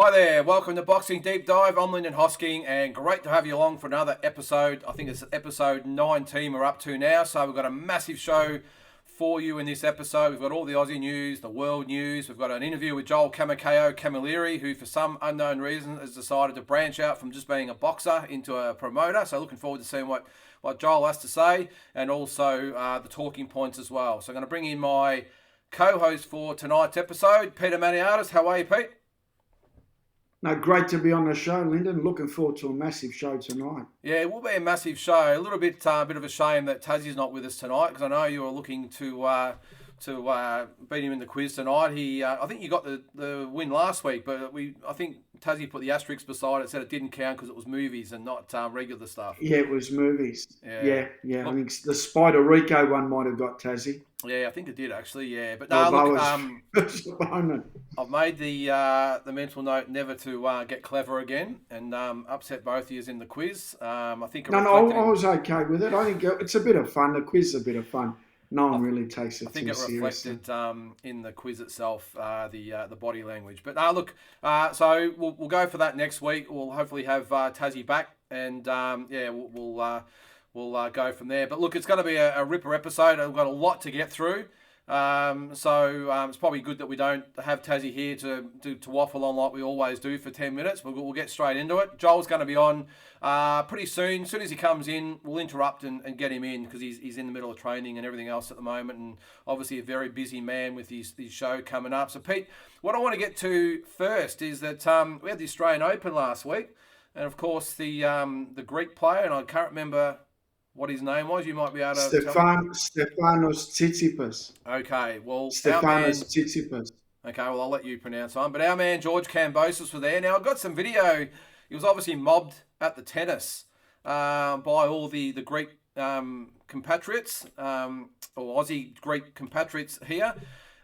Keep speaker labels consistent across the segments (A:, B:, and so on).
A: Hi there, welcome to Boxing Deep Dive. I'm Lyndon Hosking, and great to have you along for another episode. I think it's episode 19 we're up to now, so we've got a massive show for you in this episode. We've got all the Aussie news, the world news. We've got an interview with CamaKO Camilleri, who for some unknown reason has decided to branch out from just being a boxer into a promoter. So looking forward to seeing what Joel has to say, and also the talking points as well. So I'm going to bring in my co-host for tonight's episode, Peta Maniatis. How are you, Pete?
B: No, great to be on the show, Lyndon. Looking forward to a massive show tonight.
A: Yeah, it will be a massive show. A little bit bit of a shame that Tassie's not with us tonight, because I know you were looking to beat him in the quiz tonight. I think you got the win last week, but I think Tassie put the asterisk beside it, said it didn't count because it was movies and not regular stuff.
B: Yeah, it was movies. Yeah. Look, I think the Spider Rico one might have got Tassie.
A: Yeah, I think it did actually. Yeah, but no, look, I've made the mental note never to get clever again and upset both of you in the quiz. I think
B: I was okay with it. I think it's a bit of fun. The quiz is a bit of fun. No one really takes it too seriously. I think it
A: reflected in the quiz itself, the body language. But now look, so we'll go for that next week. We'll hopefully have Tassie back, and we'll go from there. But look, it's going to be a ripper episode. We've got a lot to get through. So it's probably good that we don't have Tassie here to waffle on like we always do for 10 minutes. We'll get straight into it. Joel's going to be on pretty soon. As soon as he comes in, we'll interrupt and get him in, because he's in the middle of training and everything else at the moment, and obviously a very busy man with his show coming up. So Pete, what I want to get to first is that we had the Australian Open last week, and of course the Greek player, and I can't remember what his name was. You might be able to
B: Stefanos Tsitsipas.
A: Okay, well,
B: Stefanos Tsitsipas.
A: Okay, well, I'll let you pronounce on. But our man George Kambosos was there. Now, I've got some video. He was obviously mobbed at the tennis by all the Greek compatriots, or Aussie Greek compatriots here.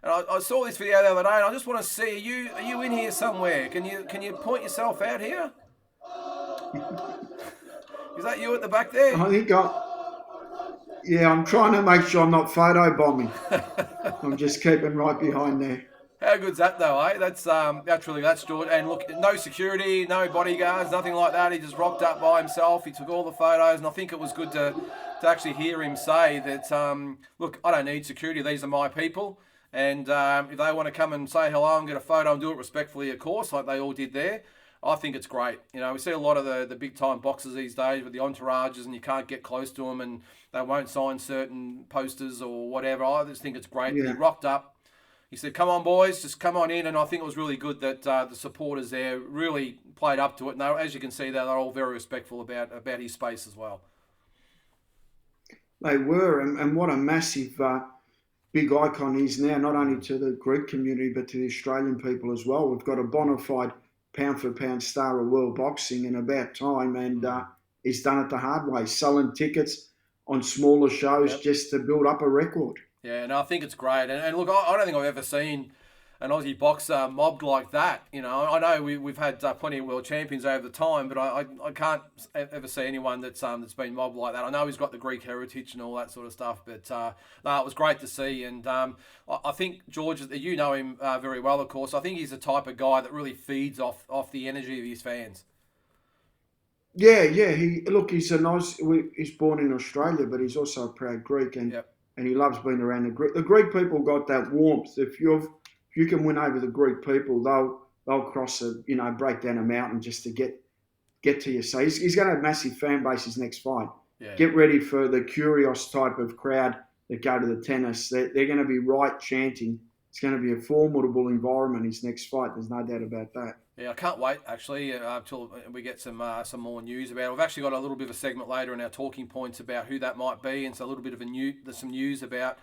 A: And I saw this video the other day, and I just want to see, are you in here somewhere? Can you point yourself out here? Is that you at the back there?
B: I think I'm trying to make sure I'm not photo bombing. I'm just keeping right behind there.
A: How good's that though, eh? That's George. And look, no security, no bodyguards, nothing like that. He just rocked up by himself. He took all the photos, and I think it was good to actually hear him say that, look, I don't need security. These are my people. And if they want to come and say hello and get a photo and do it respectfully, of course, like they all did there, I think it's great. You know, we see a lot of the big-time boxers these days with the entourages, and you can't get close to them, and they won't sign certain posters or whatever. I just think it's great. Yeah. He rocked up. He said, come on, boys, just come on in. And I think it was really good that the supporters there really played up to it. And as you can see, they're all very respectful about his space as well.
B: They were, and what a massive big icon he is now, not only to the Greek community, but to the Australian people as well. We've got a bona fide pound-for-pound star of world boxing in about time, and he's done it the hard way, selling tickets on smaller shows just to build up a record.
A: Yeah, no, I think it's great. And look, I don't think I've ever seen an Aussie boxer mobbed like that. You know, I know we've had plenty of world champions over the time, but I can't ever see anyone that's been mobbed like that. I know he's got the Greek heritage and all that sort of stuff, but no, it was great to see. And I think George, you know him very well, of course. I think he's the type of guy that really feeds off the energy of his fans.
B: Yeah. He's he's born in Australia, but he's also a proud Greek, and he loves being around the Greek. The Greek people got that warmth. If you can win over the Greek people, they'll cross break down a mountain just to get to you. So he's going to have a massive fan base his next fight. Yeah. Get ready for the curious type of crowd that go to the tennis. They're going to be right chanting. It's going to be a formidable environment his next fight. There's no doubt about that.
A: Yeah, I can't wait actually until we get some more news about it. We've actually got a little bit of a segment later in our talking points about who that might be, and so a little bit of some news about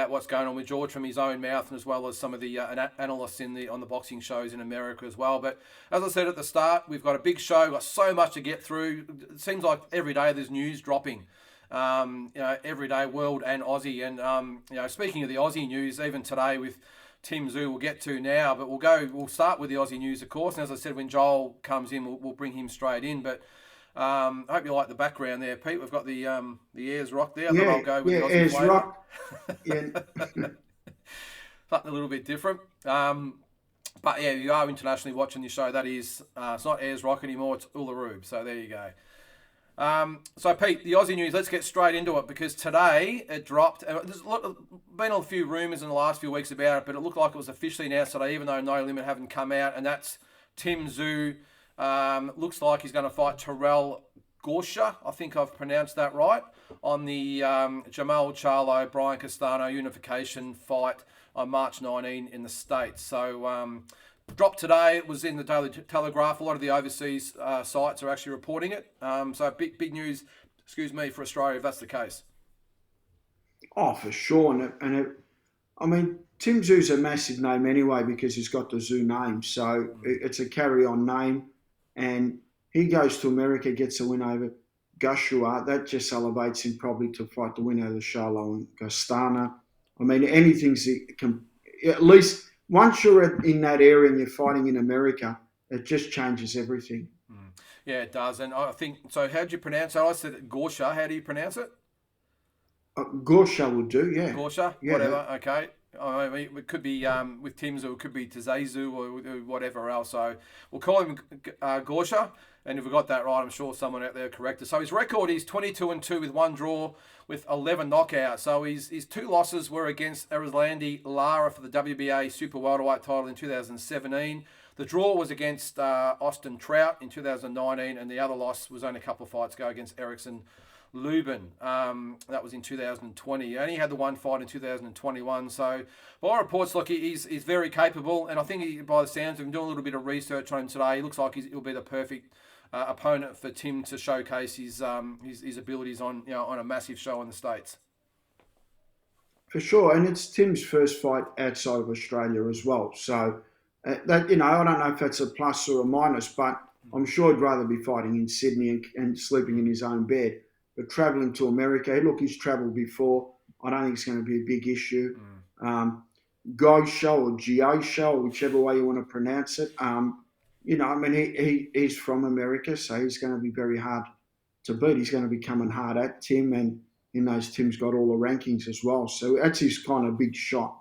A: what's going on with George from his own mouth, and as well as some of the analysts on the boxing shows in America as well. But as I said at the start, we've got a big show. We've got so much to get through. It seems like every day there's news dropping. Every day, world and Aussie. And speaking of the Aussie news, even today with Tim Zoo, we'll get to now, but we'll start with the Aussie news, of course. And as I said, when Joel comes in, we'll bring him straight in. But I hope you like the background there, Pete. We've got the Ayers Rock there. I thought I'll go with the Aussie
B: Ayers
A: flavour.
B: Rock. Yeah.
A: Something a little bit different. But yeah, you are internationally watching this show. That is, it's not Ayers Rock anymore. It's Uluru. So there you go. So Pete, the Aussie news. Let's get straight into it because today it dropped. There's been a few rumours in the last few weeks about it, but it looked like it was officially announced today, even though No Limit haven't come out. And that's Tim Zoo. Looks like he's going to fight Terrell Gorsha. I think I've pronounced that right, on the Jamal Charlo Brian Castano unification fight on March 19 in the States. So dropped today. It was in the Daily Telegraph. A lot of the overseas sites are actually reporting it. So big news, for Australia if that's the case.
B: Oh, for sure. I mean, Tim Zoo's a massive name anyway because he's got the Zoo name. So it's a carry-on name. And he goes to America, gets a win over Gashua. That just elevates him probably to fight the winner of the Charlo and Gastana. I mean, anything's at least once you're in that area and you're fighting in America, it just changes everything.
A: Yeah, it does. And I think, so how do you pronounce it? I said Gorsha. How do you pronounce it?
B: Gorsha would do, yeah.
A: Gorsha, yeah. Whatever, okay. I mean, it could be with Tim's, or it could be Tezezu or whatever else. So we'll call him Gorsha. And if we got that right, I'm sure someone out there will correct us. So his record is 22-2 with 1 draw with 11 knockouts. So his 2 losses were against Arislandi Lara for the WBA Super Welterweight title in 2017. The draw was against Austin Trout in 2019, and the other loss was only a couple of fights ago against Erickson Lubin. That was in 2020. He only had the one fight in 2021. So by reports, look, he's very capable, and I think by the sounds of him, doing a little bit of research on him today, he looks like he'll be the perfect opponent for Tim to showcase his abilities on a massive show in the States.
B: For sure, and it's Tim's first fight outside of Australia as well. So that I don't know if that's a plus or a minus, but I'm sure he'd rather be fighting in Sydney and sleeping in his own bed. But travelling to America, look, he's travelled before. I don't think it's going to be a big issue. Gosha or Giosha, or whichever way you want to pronounce it. He's from America, so he's going to be very hard to beat. He's going to be coming hard at Tim, and he knows Tim's got all the rankings as well. So that's his kind of big shot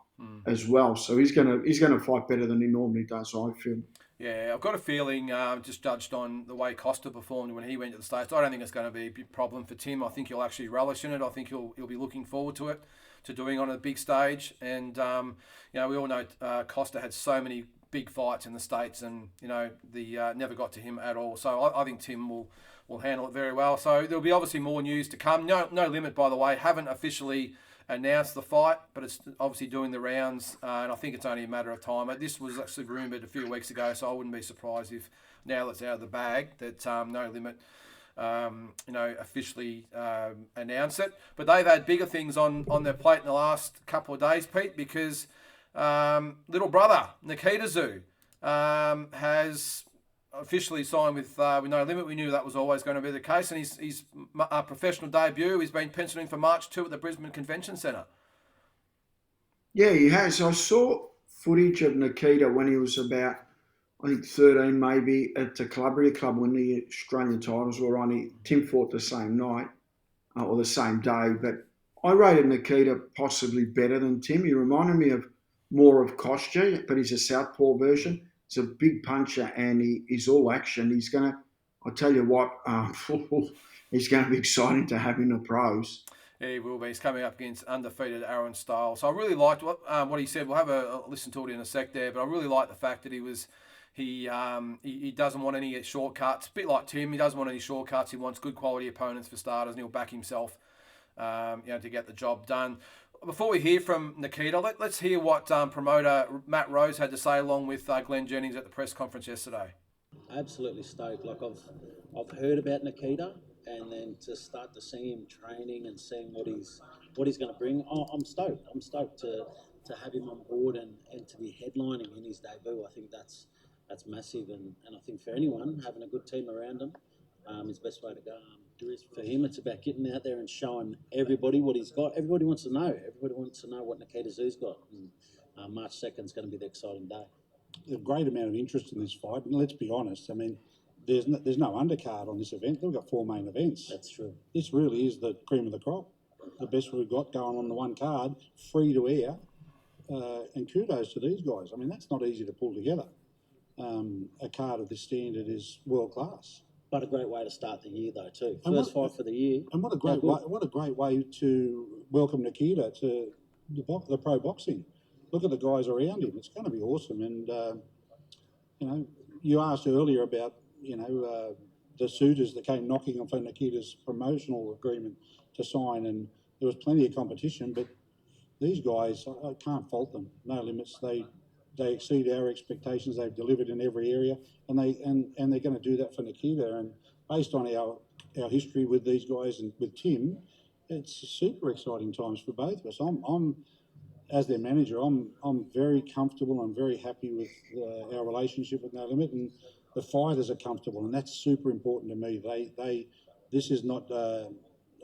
B: as well. So he's going to fight better than he normally does, I feel.
A: Yeah, I've got a feeling, just judged on the way Costa performed when he went to the States, I don't think it's going to be a big problem for Tim. I think he'll actually relish in it. I think he'll be looking forward to it, to doing it on a big stage. And, we all know Costa had so many big fights in the States, and, the never got to him at all. So I think Tim will handle it very well. So there'll be obviously more news to come. No Limit, by the way, haven't officially announced the fight, but it's obviously doing the rounds, and I think it's only a matter of time. This was actually rumoured a few weeks ago, so I wouldn't be surprised if now that it's out of the bag that No Limit, officially announce it. But they've had bigger things on their plate in the last couple of days, Pete, because little brother Nonito Zoo has officially signed with No Limit. We knew that was always going to be the case, and his professional debut, he's been penciled in for March 2 at the Brisbane Convention Centre.
B: Yeah, he has. I saw footage of Nonito when he was about, I think, 13 maybe, at the Calabria Club when the Australian titles were on. Tim fought the same night, or the same day, but I rated Nonito possibly better than Tim. He reminded me of more of Kostya, but he's a southpaw version. He's a big puncher, and he's all action. He's going to, I'll tell you what, he's going to be exciting to have in the pros.
A: Yeah, he will be. He's coming up against undefeated Aaron Styles. So I really liked what he said. We'll have a listen to it in a sec there, but I really like the fact that he doesn't want any shortcuts. A bit like Tim, he doesn't want any shortcuts. He wants good quality opponents for starters, and he'll back himself to get the job done. Before we hear from Nonito, let's hear what promoter Matt Rose had to say along with Glenn Jennings at the press conference yesterday.
C: Absolutely stoked. Like I've heard about Nonito, and then to start to see him training and seeing what he's going to bring. I'm stoked. I'm stoked to have him on board and to be headlining in his debut. I think that's massive, and I think for anyone having a good team around him is the best way to go. For him, it's about getting out there and showing everybody what he's got. Everybody wants to know. Everybody wants to know what Nonito Zoo's got. And March 2nd is going to be the exciting day.
D: A great amount of interest in this fight. And let's be honest, I mean, there's no undercard on this event. They've got 4 main events.
C: That's true.
D: This really is the cream of the crop. The best we've got going on the one card, free to air and kudos to these guys. I mean, that's not easy to pull together. A card of this standard is world class.
C: But a great way to start the year, though, too. First fight for the year.
D: And what a great way to welcome Nikita to the pro boxing. Look at the guys around him. It's going to be awesome. And you asked earlier about the suitors that came knocking on for Nikita's promotional agreement to sign, and there was plenty of competition. But these guys, I can't fault them. No limits. They exceed our expectations. They've delivered in every area, and they're going to do that for Nikita. And based on our history with these guys and with Tim, it's super exciting times for both of us. I'm as their manager, I'm very comfortable. I'm very happy with our relationship with No Limit, and the fighters are comfortable, and that's super important to me. This is not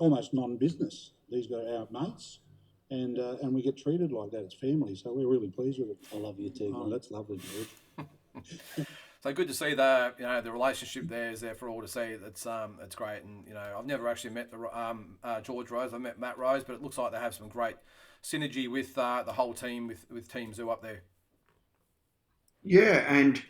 D: almost non-business. These are our mates. And we get treated like that. It's family, so we're really pleased with it.
C: I love you too.
D: Oh, that's lovely, George.
A: So good to see the relationship there is there for all to see. That's great. And I've never actually met George Rose. I've met Matt Rose, but it looks like they have some great synergy with the whole team with Team Zoo up there.
B: Yeah, and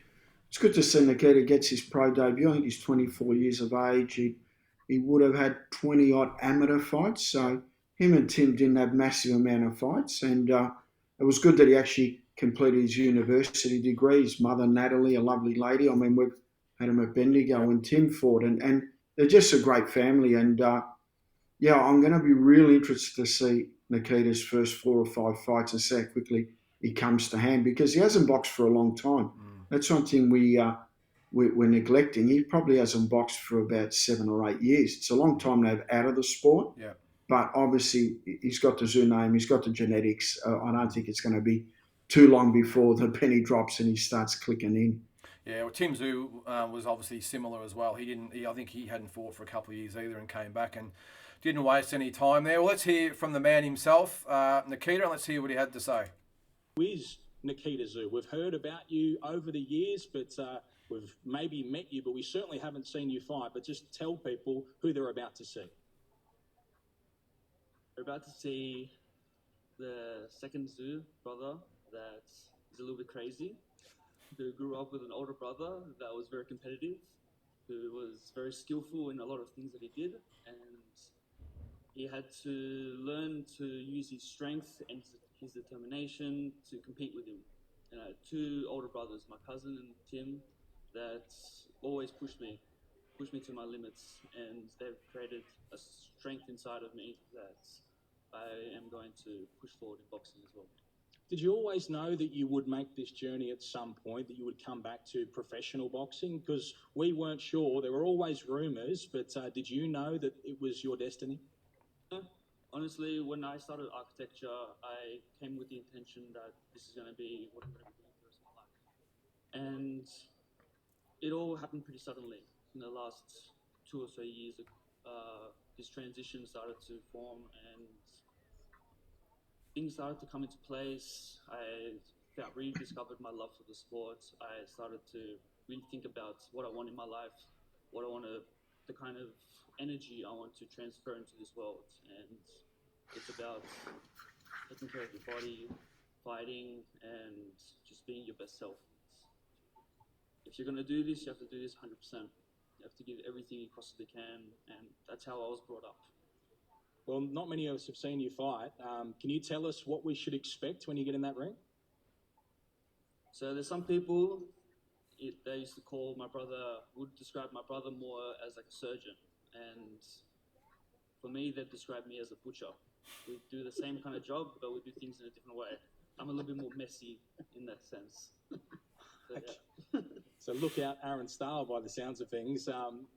B: it's good to see Nikita gets his pro debut. I think he's 24 years of age. He would have had 20 odd amateur fights, so him and Tim didn't have massive amount of fights, and it was good that he actually completed his university degree. His mother, Natalie, a lovely lady. I mean, we've had him at Bendigo when Tim fought, and they're just a great family. And I'm going to be really interested to see Nikita's first 4 or 5 fights and see how quickly he comes to hand, because he hasn't boxed for a long time. That's one thing we're neglecting. He probably hasn't boxed for about 7 or 8 years. It's a long time to have out of the sport.
A: Yeah.
B: But obviously, he's got the zoo name, he's got the genetics. I don't think it's going to be too long before the penny drops and he starts clicking in.
A: Yeah, well, Tim Zoo was obviously similar as well. I think he hadn't fought for a couple of years either and came back and didn't waste any time there. Well, let's hear from the man himself, Nikita, and let's hear what he had to say.
E: Who is Nonito Zoo? We've heard about you over the years, but we've maybe met you, but we certainly haven't seen you fight. But just tell people who they're about to see.
F: We're about to see the second Zoo brother that is a little bit crazy, who grew up with an older brother that was very competitive, who was very skillful in a lot of things that he did, and he had to learn to use his strength and his determination to compete with him. And I had 2 older brothers, my cousin and Tim, that always pushed me to my limits, and they've created a strength inside of me that I am going to push forward in boxing as well.
E: Did you always know that you would make this journey at some point, that you would come back to professional boxing? Because we weren't sure. There were always rumours, but did you know that it was your destiny?
F: Honestly, when I started architecture, I came with the intention that this is going to be what I'm going to be doing for the rest of my life. And it all happened pretty suddenly. In the last 2 or 3 years, this transition started to form and things started to come into place. I rediscovered my love for the sport. I started to really think about what I want in my life, the kind of energy I want to transfer into this world. And it's about taking care of your body, fighting, and just being your best self. If you're going to do this, you have to do this 100%. You have to give everything you possibly can, and that's how I was brought up.
E: Well, not many of us have seen you fight. Can you tell us what we should expect when you get in that ring?
F: So there's some people, they used to call my brother, would describe my brother more as like a surgeon. And for me, they've described me as a butcher. We do the same kind of job, but we do things in a different way. I'm a little bit more messy in that sense. So, yeah.
E: So look out Aaron Stahl by the sounds of things.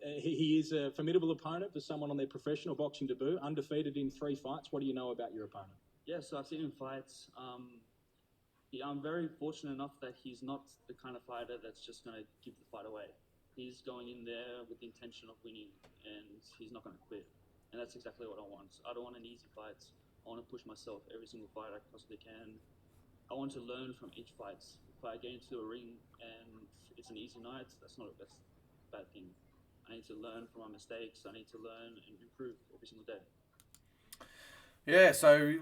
E: He is a formidable opponent for someone on their professional boxing debut, undefeated in 3 fights. What do you know about your opponent?
F: Yeah, so I've seen him fight. I'm very fortunate enough that he's not the kind of fighter that's just going to give the fight away. He's going in there with the intention of winning, and he's not going to quit. And that's exactly what I want. I don't want an easy fight. I want to push myself every single fight I possibly can. I want to learn from each fight. If I get into a ring and it's an easy night, that's a bad thing. I need to learn from my mistakes. I need to learn and improve every single day.
A: Yeah, so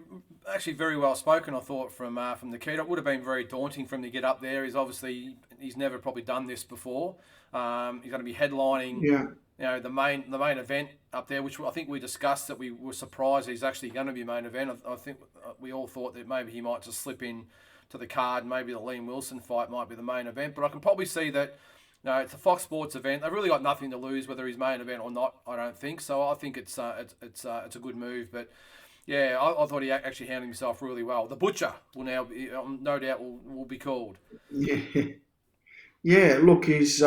A: actually very well spoken, I thought, from Nikita. It would have been very daunting for him to get up there. He's never probably done this before. He's going to be headlining,
B: Yeah,
A: the main event up there, which I think we discussed that we were surprised he's actually going to be main event. I think we all thought that maybe he might just slip in to the card. Maybe the Liam Wilson fight might be the main event, but I can probably see that. No, it's a Fox Sports event. They've really got nothing to lose whether he's main event or not. I don't think so. I think it's a good move, but. Yeah, I thought he actually handled himself really well. The Butcher will now, no doubt, will be called.
B: yeah, yeah. Look, he's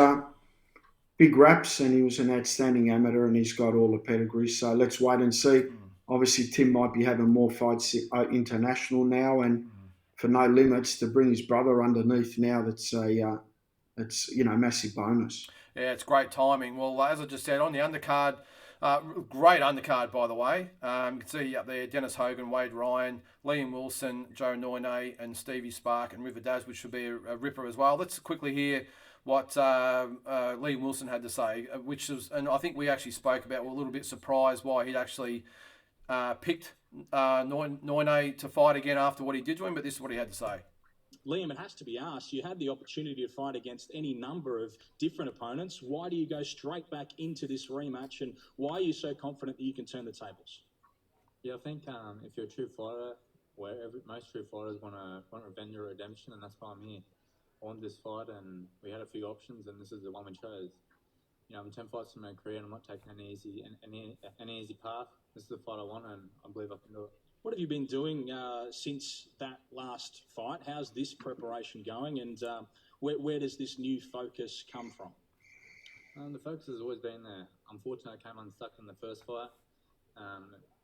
B: big raps, and he was an outstanding amateur, and he's got all the pedigree. So let's wait and see. Obviously, Tim might be having more fights international now, and for no limits to bring his brother underneath now. That's a massive bonus.
A: Yeah, it's great timing. Well, as I just said, on the undercard. Great undercard, by the way. You can see up there Dennis Hogan, Wade Ryan, Liam Wilson, Joe Noine, and Stevie Spark and River Daz, which should be a ripper as well. Let's quickly hear what Liam Wilson had to say, which was, and I think we actually spoke about, we're a little bit surprised why he'd actually picked Noine to fight again after what he did to him, but this is what he had to say.
E: Liam, it has to be asked, you had the opportunity to fight against any number of different opponents. Why do you go straight back into this rematch, and why are you so confident that you can turn the tables?
G: Yeah, I think if you're a true fighter, most true fighters want revenge or redemption, and that's why I'm here. I wanted this fight, and we had a few options, and this is the one we chose. I'm 10 fights in my career, and I'm not taking any easy path. This is the fight I want, and I believe I can do it.
E: What have you been doing since that last fight? How's this preparation going, and where does this new focus come from?
G: The focus has always been there. Unfortunately, I came unstuck in the first fight.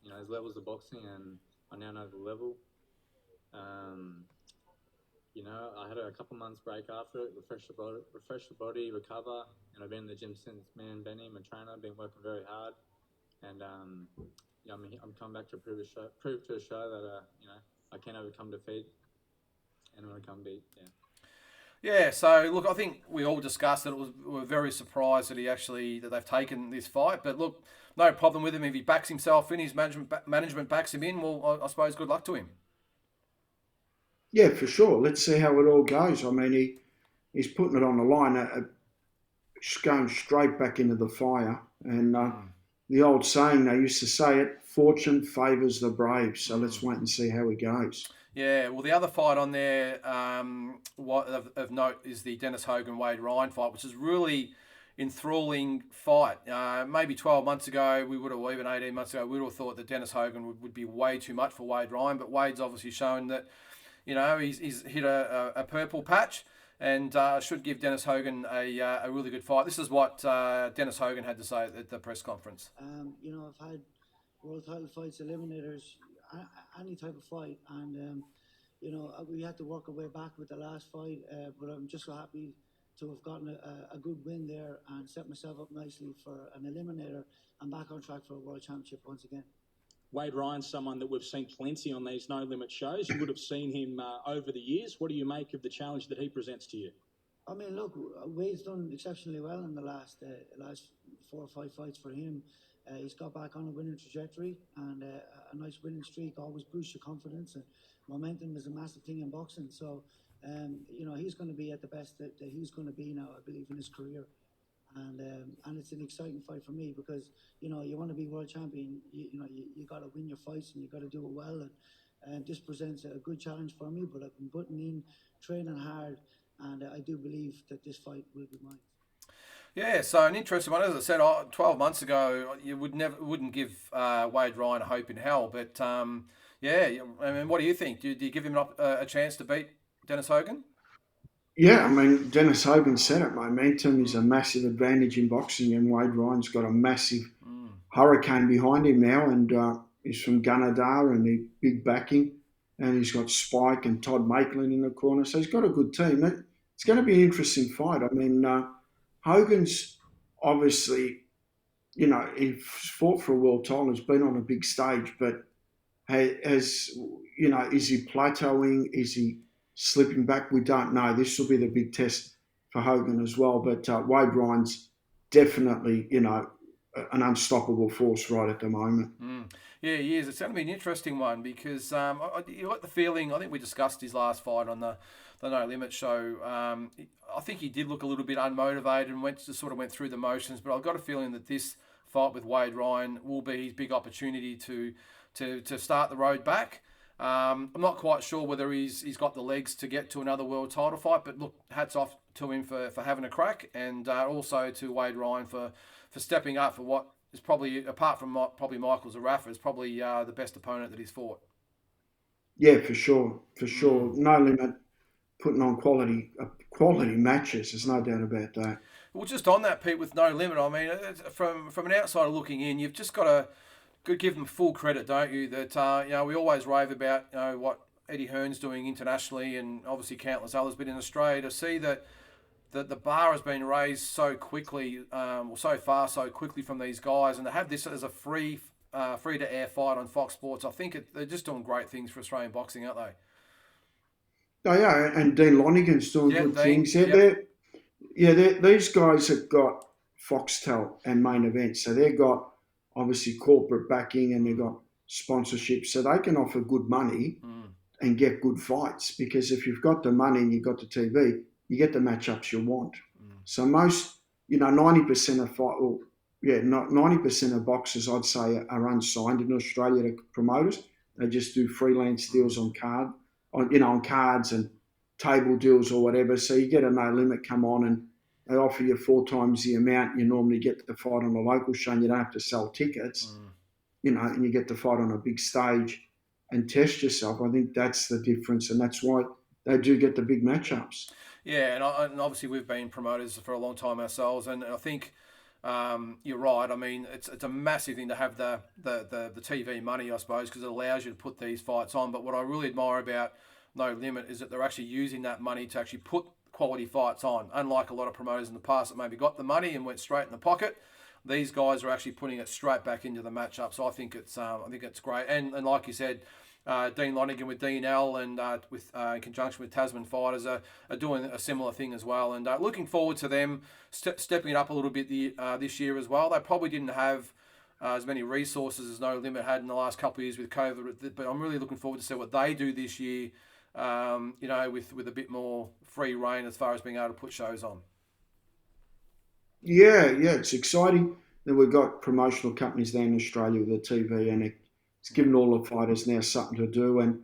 G: There's levels of boxing, and I now know the level. I had a couple months break after it, refresh the body, recover, and I've been in the gym since. Me and Benny, my trainer, have been working very hard, and I'm coming back to prove to a show that I can overcome defeat, and I'm going to come beat.
A: Yeah, so look, I think we all discussed that we were very surprised that that they've taken this fight. But look, no problem with him if he backs himself in. His management backs him in. Well, I suppose good luck to him.
B: Yeah, for sure. Let's see how it all goes. I mean, he's putting it on the line, going straight back into the fire. And the old saying, they used to say it, fortune favours the brave. So let's wait and see how he goes.
A: Yeah, well, the other fight on there of note is the Dennis Hogan Wade Ryan fight, which is really enthralling fight. Maybe 12 months ago, or even 18 months ago, we would have thought that Dennis Hogan would be way too much for Wade Ryan, but Wade's obviously shown that, he's hit a purple patch and should give Dennis Hogan a really good fight. This is what Dennis Hogan had to say at the press conference.
H: I've had world title fights, eliminators, any type of fight, and we had to work our way back with the last fight, but I'm just so happy to have gotten a good win there and set myself up nicely for an eliminator. I'm back on track for a world championship once again.
E: Wade Ryan's someone that we've seen plenty on these No Limit shows. You would have seen him over the years. What do you make of the challenge that he presents to you?
H: I mean, look, Wade's done exceptionally well in the last 4 or 5 fights for him. He's got back on a winning trajectory, and a nice winning streak always boosts your confidence, and momentum is a massive thing in boxing. So, he's going to be at the best that he's going to be now, I believe, in his career. And it's an exciting fight for me because, you want to be world champion, you got to win your fights and you got to do it well. And this presents a good challenge for me, but I've been putting in, training hard, and I do believe that this fight will be mine.
A: Yeah, so an interesting one. As I said, 12 months ago, you wouldn't give Wade Ryan a hope in hell. But I mean, what do you think? Do you give him a chance to beat Dennis Hogan?
B: Yeah, I mean, Dennis Hogan said it. Momentum is a massive advantage in boxing, and Wade Ryan's got a massive hurricane behind him now, and he's from Gunnedah and the big backing, and he's got Spike and Todd Maitland in the corner, so he's got a good team. It's going to be an interesting fight. I mean, Hogan's obviously, he fought for a world title, has been on a big stage, but is he plateauing? Is he slipping back? We don't know. This will be the big test for Hogan as well. But Wade Ryan's definitely, an unstoppable force right at the moment.
A: Yeah, he is. It's going to be an interesting one because you got the feeling, I think we discussed his last fight on the No Limit show. I think he did look a little bit unmotivated and went through the motions, but I've got a feeling that this fight with Wade Ryan will be his big opportunity to start the road back. I'm not quite sure whether he's got the legs to get to another world title fight, but look, hats off to him for having a crack, and also to Wade Ryan for stepping up for what is probably, apart from probably Michael Zerafa, is probably the best opponent that he's fought.
B: Yeah, for sure. No Limit putting on quality matches. There's no doubt about that.
A: Well, just on that, Pete, with No Limit, I mean, from an outsider looking in, you've just got to give them full credit, don't you? That we always rave about what Eddie Hearn's doing internationally, and obviously countless others, but in Australia, to see that the bar has been raised so quickly, so quickly from these guys, and to have this as a free to air fight on Fox Sports, I think they're just doing great things for Australian boxing, aren't they?
B: Oh yeah, and Dean Lonergan's doing good things. These guys have got Foxtel and Main Event, so they've got obviously corporate backing and they've got sponsorship, so they can offer good money and get good fights. Because if you've got the money and you've got the TV, you get the matchups you want. So most, 90% of 90% of boxers, I'd say, are unsigned in Australia to promoters. They just do freelance deals on cards and table deals or whatever. So you get a No Limit come on and they offer you 4 times the amount you normally get the fight on a local show, and you don't have to sell tickets, and you get the fight on a big stage and test yourself. I think that's the difference, and that's why they do get the big matchups.
A: Yeah, and obviously we've been promoters for a long time ourselves, and I think you're right. I mean, it's a massive thing to have the TV money, I suppose, because it allows you to put these fights on. But what I really admire about No Limit is that they're actually using that money to actually put quality fights on. Unlike a lot of promoters in the past that maybe got the money and went straight in the pocket, these guys are actually putting it straight back into the matchup. So I think it's great. And like you said, Dean Lonergan with DNL and in conjunction with Tasman Fighters are doing a similar thing as well. And looking forward to them stepping it up a little bit this year as well. They probably didn't have as many resources as No Limit had in the last couple of years with COVID, but I'm really looking forward to see what they do this year. With a bit more free reign as far as being able to put shows on.
B: Yeah, it's exciting. Then we've got promotional companies there in Australia with the TV, and it's given all the fighters now something to do. And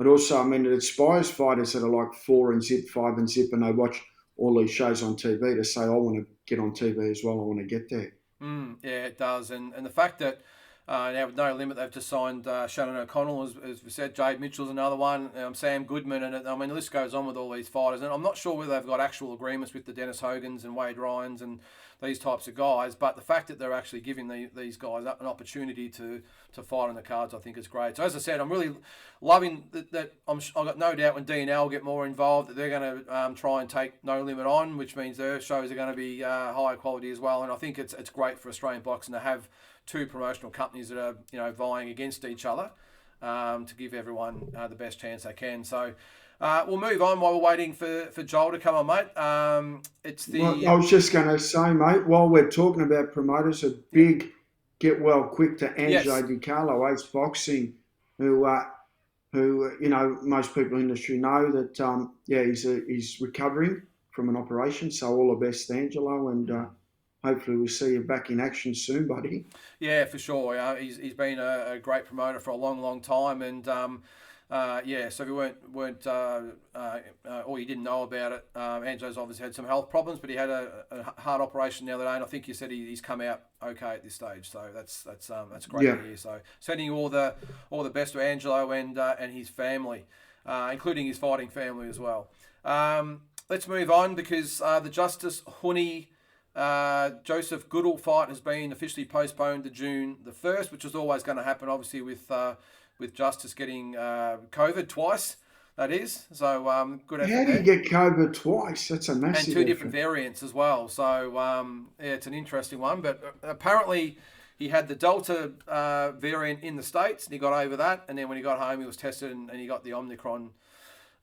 B: also, I mean, it inspires fighters that are like 4 and zip, 5 and zip, and they watch all these shows on TV to say, I want to get on TV as well. I want to get there.
A: Yeah, it does. And the fact that now with No Limit, they've just signed Shannon O'Connell, as we said. Jade Mitchell's another one. Sam Goodman, and I mean the list goes on with all these fighters. And I'm not sure whether they've got actual agreements with the Dennis Hogans and Wade Ryans and these types of guys. But the fact that they're actually giving these guys an opportunity to fight on the cards, I think is great. So as I said, I'm really loving that. I've got no doubt when DNL will get more involved that they're going to try and take No Limit on, which means their shows are going to be higher quality as well. And I think it's great for Australian boxing to have 2 promotional companies that are vying against each other to give everyone the best chance they can. So we'll move on while we're waiting for Joel to come on, mate.
B: I was just going to say, mate, while we're talking about promoters, a big get well quick to Angelo Di Carlo, Ace Boxing, who most people in the industry know that he's recovering from an operation. So all the best, Angelo, and hopefully we'll see you back in action soon, buddy.
A: Yeah, for sure. He's been a great promoter for a long, long time, and so if you weren't or you didn't know about it, Angelo's obviously had some health problems, but he had a heart operation the other day, and I think you said he's come out okay at this stage. So that's great to hear. So sending you all the best to Angelo and his family, including his fighting family as well. Let's move on because the Justice Huni Joseph Goodall fight has been officially postponed to June the 1st, which was always going to happen, obviously, with Justice getting COVID twice, that is. So good effort.
B: How do you get COVID twice? That's a massive
A: and 2 different variants as well. So, it's an interesting one. But apparently he had the Delta variant in the States, and he got over that. And then when he got home, he was tested, and he got the Omicron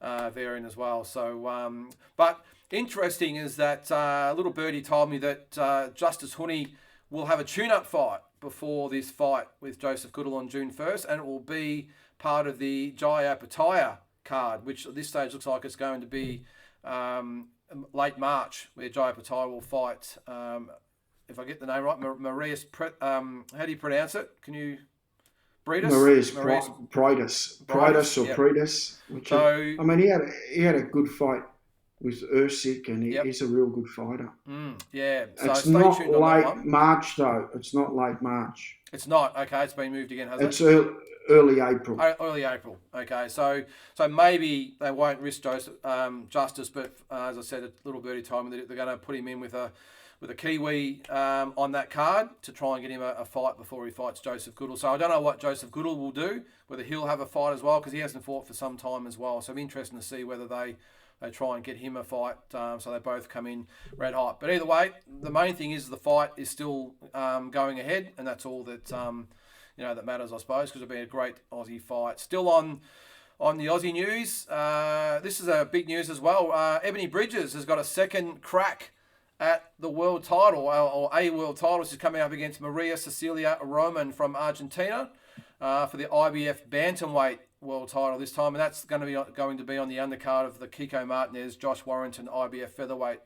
A: variant as well. So, but interesting is that little birdie told me that Justice Huni will have a tune-up fight before this fight with Joseph Goodall on June 1st, and it will be part of the Jai Apataya card, which at this stage looks like it's going to be late March, where Jai Apataya will fight, if I get the name right, Marius, how do you pronounce it? Can you...
B: Marius Britus or
A: yep.
B: Britus.
A: So,
B: I mean, he had a good fight with Usyk, and he's a real good fighter.
A: Yeah. So
B: it's
A: stay
B: not
A: tuned on that
B: late
A: one.
B: March, though. It's not late March.
A: It's not. Okay, it's been moved again, has it?
B: It's early April.
A: Early April. Okay, so maybe they won't risk Joseph justice, but as I said, a little birdie time, they're going to put him in with a Kiwi on that card to try and get him a fight before he fights Joseph Goodall. So I don't know what Joseph Goodall will do, whether he'll have a fight as well, because he hasn't fought for some time as well. So it'll be interesting to see whether they try and get him a fight, so they both come in red hot. But either way, the main thing is the fight is still going ahead, and that's all that that matters, I suppose, because it'll be a great Aussie fight. Still on the Aussie news, this is a big news as well. Ebony Bridges has got a second crack at the world title, or a world title. She's coming up against Maria Cecilia Roman from Argentina for the IBF Bantamweight world title this time, and that's going to be on the undercard of the Kiko Martinez Josh Warrington IBF featherweight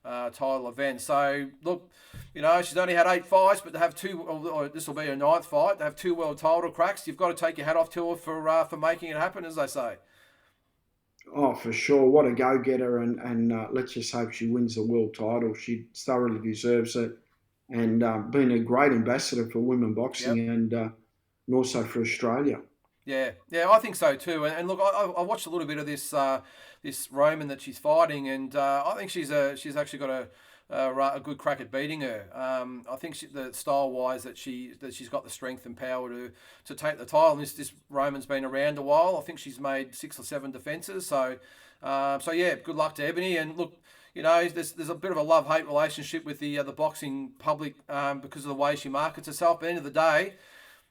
A: title event. So look, she's only had 8 fights, but to have 2, or this will be her 9th fight, to have 2 world title cracks, you've got to take your hat off to her for making it happen, as they say.
B: Oh, for sure. What a go-getter, and let's just hope she wins the world title. She thoroughly deserves it, and been a great ambassador for women boxing, and also for Australia.
A: Yeah, I think so too. And look, I watched a little bit of this Roman that she's fighting, and I think she's actually got a good crack at beating her. I think the style-wise that she's got the strength and power to take the title. And this Roman's been around a while. I think she's made 6 or 7 defences. So yeah, good luck to Ebony. And look, there's a bit of a love-hate relationship with the boxing public because of the way she markets herself. But at the end of the day,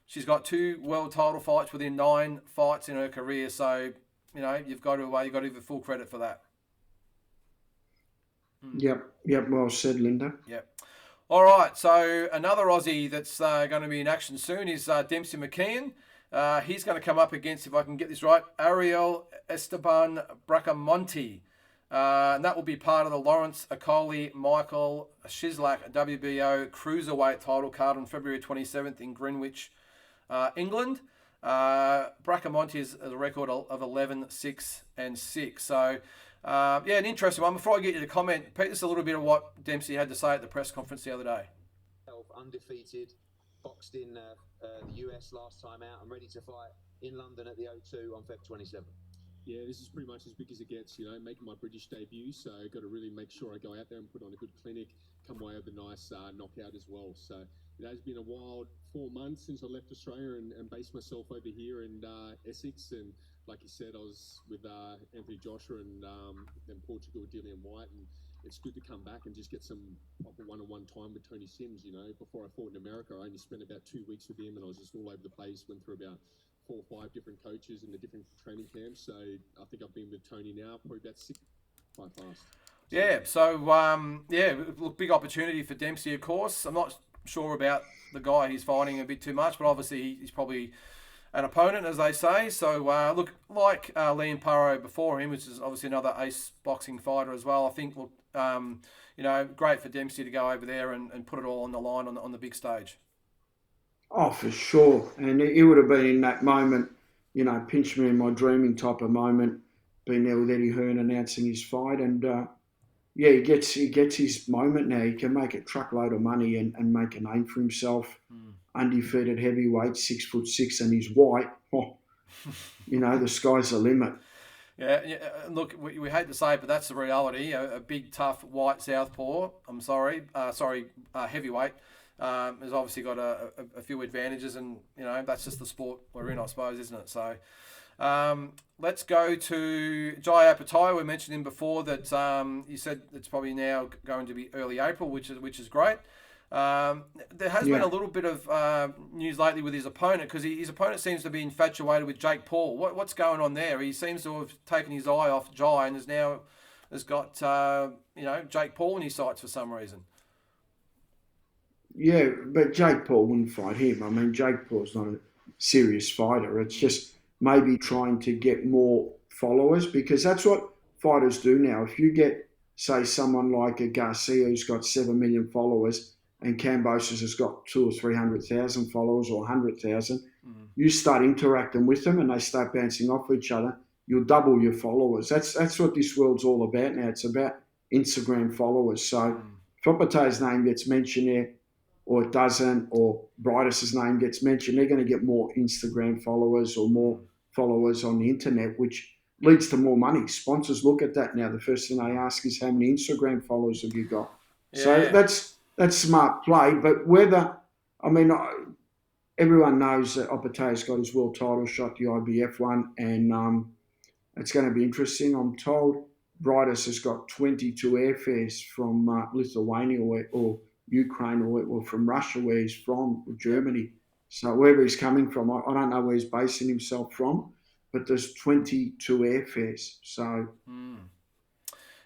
A: she's got 2 world title fights within 9 fights in her career. So you've got to give her full credit for that.
B: Yep. Well said, Linda.
A: Yep. All right. So another Aussie that's going to be in action soon is Dempsey McKeon. He's going to come up against, if I can get this right, Ariel Esteban Bracamonte. And that will be part of the Lawrence Akoli Michael Shislak WBO Cruiserweight title card on February 27th in Greenwich, England. Bracamonte has a record of 11-6-6. So, an interesting one. Before I get you to comment, Pete, this is a little bit of what Dempsey had to say at the press conference the other day.
I: Undefeated, boxed in the US last time out. I'm ready to fight in London at the O2 on Feb 27th.
J: Yeah, this is pretty much as big as it gets, making my British debut. So I've got to really make sure I go out there and put on a good clinic, come away with a nice knockout as well. So it has been a wild 4 months since I left Australia and based myself over here in Essex. And like you said, I was with Anthony Joshua and then Portugal, Dillian White. And it's good to come back and just get some proper one-on-one time with Tony Sims. Before I fought in America, I only spent about 2 weeks with him and I was just all over the place, went through about 4 or 5 different coaches in the different training camps. So I think I've been with Tony now probably about 6 quite fast.
A: Yeah, so look, big opportunity for Dempsey, of course. I'm not sure about the guy he's fighting a bit too much, but obviously he's probably an opponent, as they say. So look, like Liam Paro before him, which is obviously another ace boxing fighter as well. I think great for Dempsey to go over there and put it all on the line on the big stage.
B: Oh, for sure. And he would have been in that moment, pinch me in my dreaming type of moment, being there with Eddie Hearn announcing his fight. And, he gets his moment now. He can make a truckload of money and make a name for himself. Undefeated heavyweight, 6'6", and he's white. Oh, the sky's the limit.
A: Yeah. Look, we hate to say it, but that's the reality. A big, tough, white southpaw, heavyweight, has obviously got a few advantages, and that's just the sport we're in, I suppose, isn't it? So let's go to Jai Apataya. We mentioned him before that you said it's probably now going to be early April, which is great. There has been a little bit of news lately with his opponent, because his opponent seems to be infatuated with Jake Paul. What's going on there? He seems to have taken his eye off Jai and has got Jake Paul in his sights for some reason.
B: Yeah, but Jake Paul wouldn't fight him. I mean, Jake Paul's not a serious fighter. It's just maybe trying to get more followers because that's what fighters do now. If you get, say, someone like a Garcia who's got 7 million followers and Cambosis has got 200,000 or 300,000 followers or 100,000, you start interacting with them and they start bouncing off each other, you'll double your followers. That's what this world's all about now. It's about Instagram followers. So if Opetay's name gets mentioned there, or it doesn't, or Brightus's name gets mentioned, they're going to get more Instagram followers or more followers on the internet, which leads to more money. Sponsors look at that now. The first thing they ask is how many Instagram followers have you got? Yeah. So that's smart play. But whether, I mean, everyone knows that Opetay's got his world title shot, the IBF one, and it's going to be interesting. I'm told Brightus has got 22 airfares from Lithuania or Ukraine or from Russia, where he's from, or Germany. So wherever he's coming from, I don't know where he's basing himself from, but there's 22 airfares. So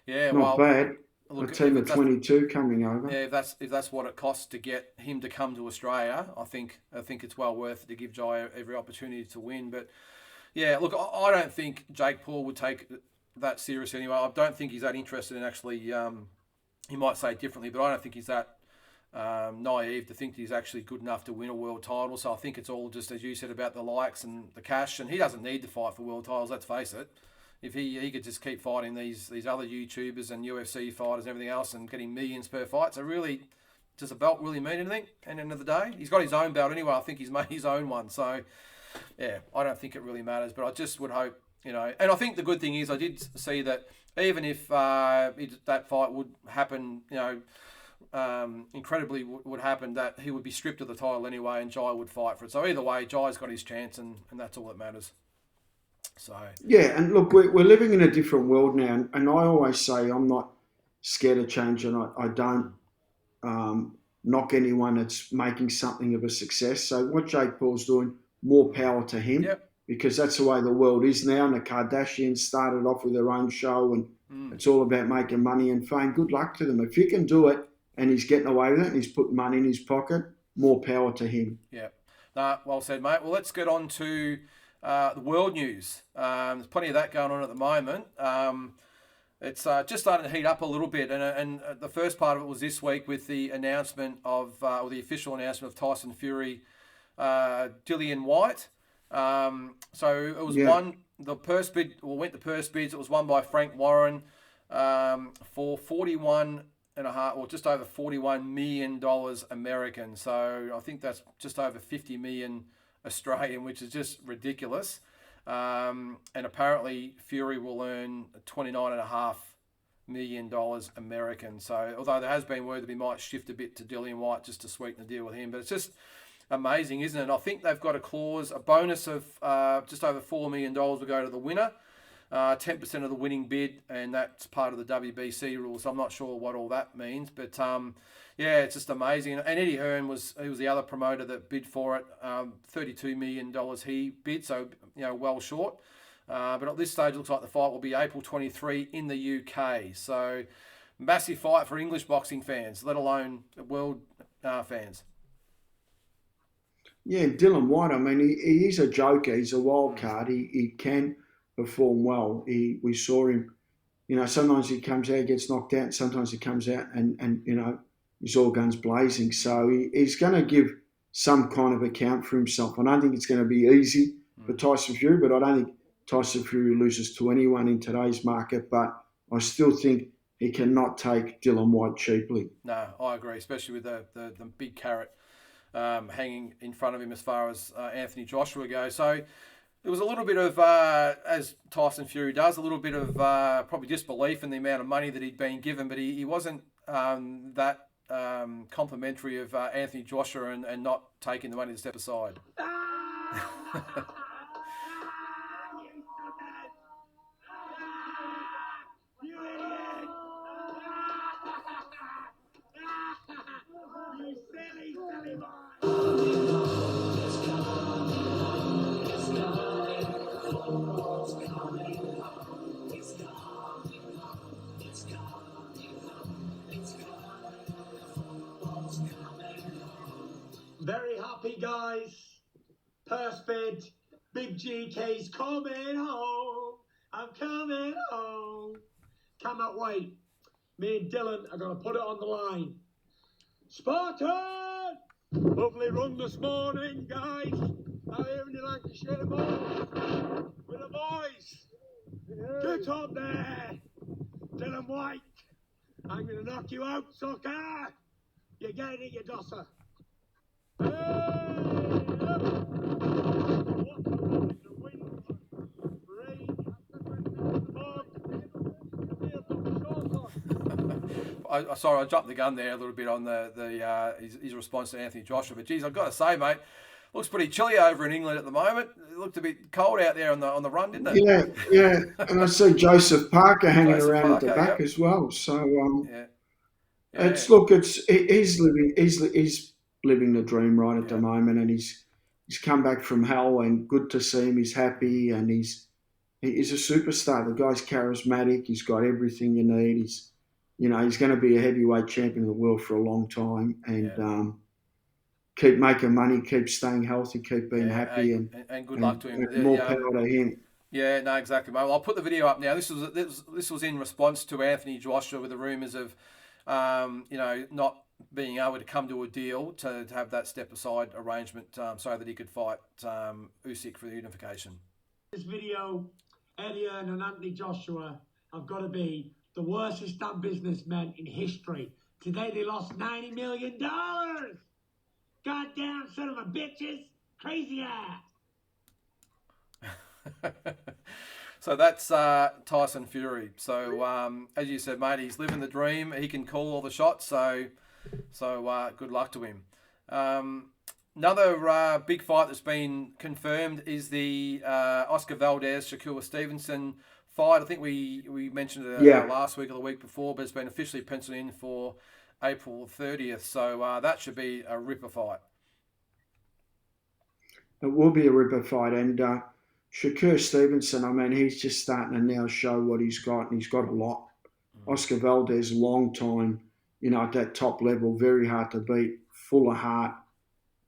B: not bad. Look, a team of 22 coming over.
A: Yeah, if that's what it costs to get him to come to Australia, I think it's well worth it to give Jai every opportunity to win. But yeah, look, I don't think Jake Paul would take that seriously anyway. I don't think he's that interested in actually. He might say it differently, but I don't think he's that naive to think he's actually good enough to win a world title. So I think it's all just, as you said, about the likes and the cash. And he doesn't need to fight for world titles, let's face it. If he could just keep fighting these other YouTubers and UFC fighters and everything else and getting millions per fight, so really, does a belt really mean anything at the end of the day? He's got his own belt anyway. I think he's made his own one. So, yeah, I don't think it really matters. But I just would hope, and I think the good thing is I did see that even if that fight would happen, incredibly would happen, that he would be stripped of the title anyway and Jai would fight for it. So either way, Jai's got his chance and that's all that matters. So
B: yeah, and look, we're living in a different world now, and I always say I'm not scared of change, and I don't knock anyone that's making something of a success. So what Jake Paul's doing, more power to him, because that's the way the world is now. And the Kardashians started off with their own show, and it's all about making money and fame. Good luck to them. If he can do it, and he's getting away with it, and he's putting money in his pocket, more power to him.
A: Yeah, well said, mate. Well, let's get on to the world news. There's plenty of that going on at the moment. It's just starting to heat up a little bit, and the first part of it was this week with the announcement of, or the official announcement of Tyson Fury, Dillian White. So it was the purse bid, went to purse bids. It was won by Frank Warren for 41 and a half, or just over $41 million American. So I think that's just over 50 million Australian, which is just ridiculous. And apparently Fury will earn $29.5 million American. So although there has been word that he might shift a bit to Dillian White just to sweeten the deal with him, but it's just amazing, isn't it? I think they've got a bonus of just over $4 million will go to the winner. 10% of the winning bid, and that's part of the WBC rules. I'm not sure what all that means, but yeah, it's just amazing. And Eddie Hearn was the other promoter that bid for it. $32 million he bid, so well short. But at this stage, it looks like the fight will be April 23 in the UK. So massive fight for English boxing fans, let alone world fans.
B: Yeah, Dillian White, I mean, he is a joker. He's a wild card. He can perform well. We saw him, sometimes he comes out, gets knocked out, sometimes he comes out and he's all guns blazing. So he's going to give some kind of account for himself. I don't think it's going to be easy for Tyson Fury, but I don't think Tyson Fury loses to anyone in today's market. But I still think he cannot take Dillian White cheaply.
A: No, I agree, especially with the big carrot hanging in front of him as far as Anthony Joshua goes. So there was a little bit of, as Tyson Fury does, a little bit of probably disbelief in the amount of money that he'd been given, but he wasn't that complimentary of Anthony Joshua and not taking the money to step aside.
K: guys. Purse fed. Big GK's coming home. I'm coming home. Cannot wait. Me and Dylan are going to put it on the line. Spartan! Lovely run this morning, guys. Out here in the Lancashire boys. With the boys. Get up there. Dylan White. I'm going to knock you out, sucker. You're getting it, you dosser.
A: Sorry, I jumped the gun there a little bit on his response to Anthony Joshua. But geez, I've got to say, mate, looks pretty chilly over in England at the moment. It looked a bit cold out there on the run, didn't it?
B: Yeah. And I see Joseph Parker hanging around at the back as well. So he's living the dream right at the moment, and he's come back from hell, and good to see him. He's happy, and he's a superstar. The guy's charismatic. He's got everything you need. He's going to be a heavyweight champion of the world for a long time, and keep making money, keep staying healthy, keep being happy, and
A: good luck to him.
B: More power to him.
A: Yeah, no, exactly, mate. Well, I'll put the video up now. This was in response to Anthony Joshua with the rumours of, not being able to come to a deal to have that step-aside arrangement so that he could fight Usyk for the unification.
K: This video, Eddie Hearn and Anthony Joshua have got to be the worst done businessmen in history. Today they lost $90 million. Goddamn son of a bitches. Crazy ass.
A: So that's Tyson Fury. So as you said, mate, he's living the dream. He can call all the shots. So good luck to him. Another big fight that's been confirmed is the Oscar Valdez Shakur Stevenson fight. I think we mentioned it last week or the week before, but it's been officially penciled in for April 30th. So that should be a ripper fight.
B: It will be a ripper fight, and Shakur Stevenson, I mean, he's just starting to now show what he's got, and he's got a lot. Oscar Valdez, long time, at that top level, very hard to beat, full of heart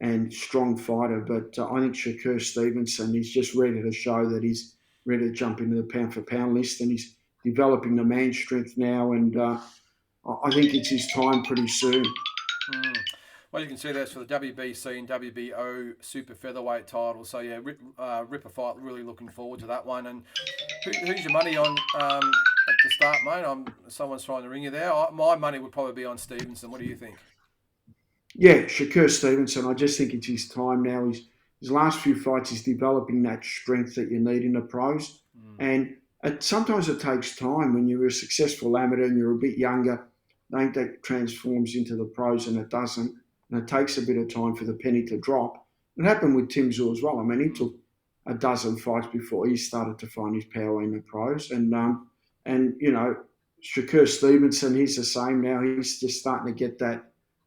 B: and strong fighter. But I think Shakur Stevenson is just ready to show that he's ready to jump into the pound-for-pound list, and he's developing the man strength now, and I think it's his time pretty soon.
A: Well, you can see that's for the WBC and WBO super featherweight title. So, yeah, ripper fight, really looking forward to that one. And who's your money on at the start, mate? Someone's trying to ring you there. My money would probably be on Stevenson. What do you think?
B: Yeah, Shakur Stevenson. I just think it's his time now. His last few fights, he's developing that strength that you need in the pros. And sometimes it takes time when you're a successful amateur and you're a bit younger. I think that transforms into the pros, and it doesn't. And it takes a bit of time for the penny to drop. It happened with Tim Tszyu as well. I mean, he took a dozen fights before he started to find his power in the pros. And Shakur Stevenson, he's the same now. He's just starting to get that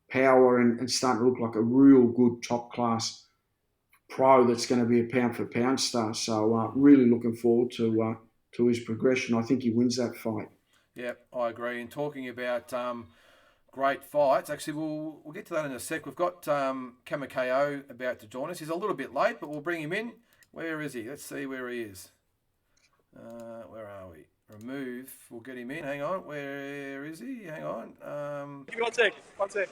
B: power and starting to look like a real good top-class pro that's going to be a pound-for-pound star. So really looking forward to his progression. I think he wins that fight.
A: Yeah, I agree. And talking about great fights, actually, we'll get to that in a sec. We've got CamaKO about to join us. He's a little bit late, but we'll bring him in. Where is he? Let's see where he is. Where are we? Remove. We'll get him in. Hang on. Where is he? Hang on.
L: Give me 1 sec. 1 sec.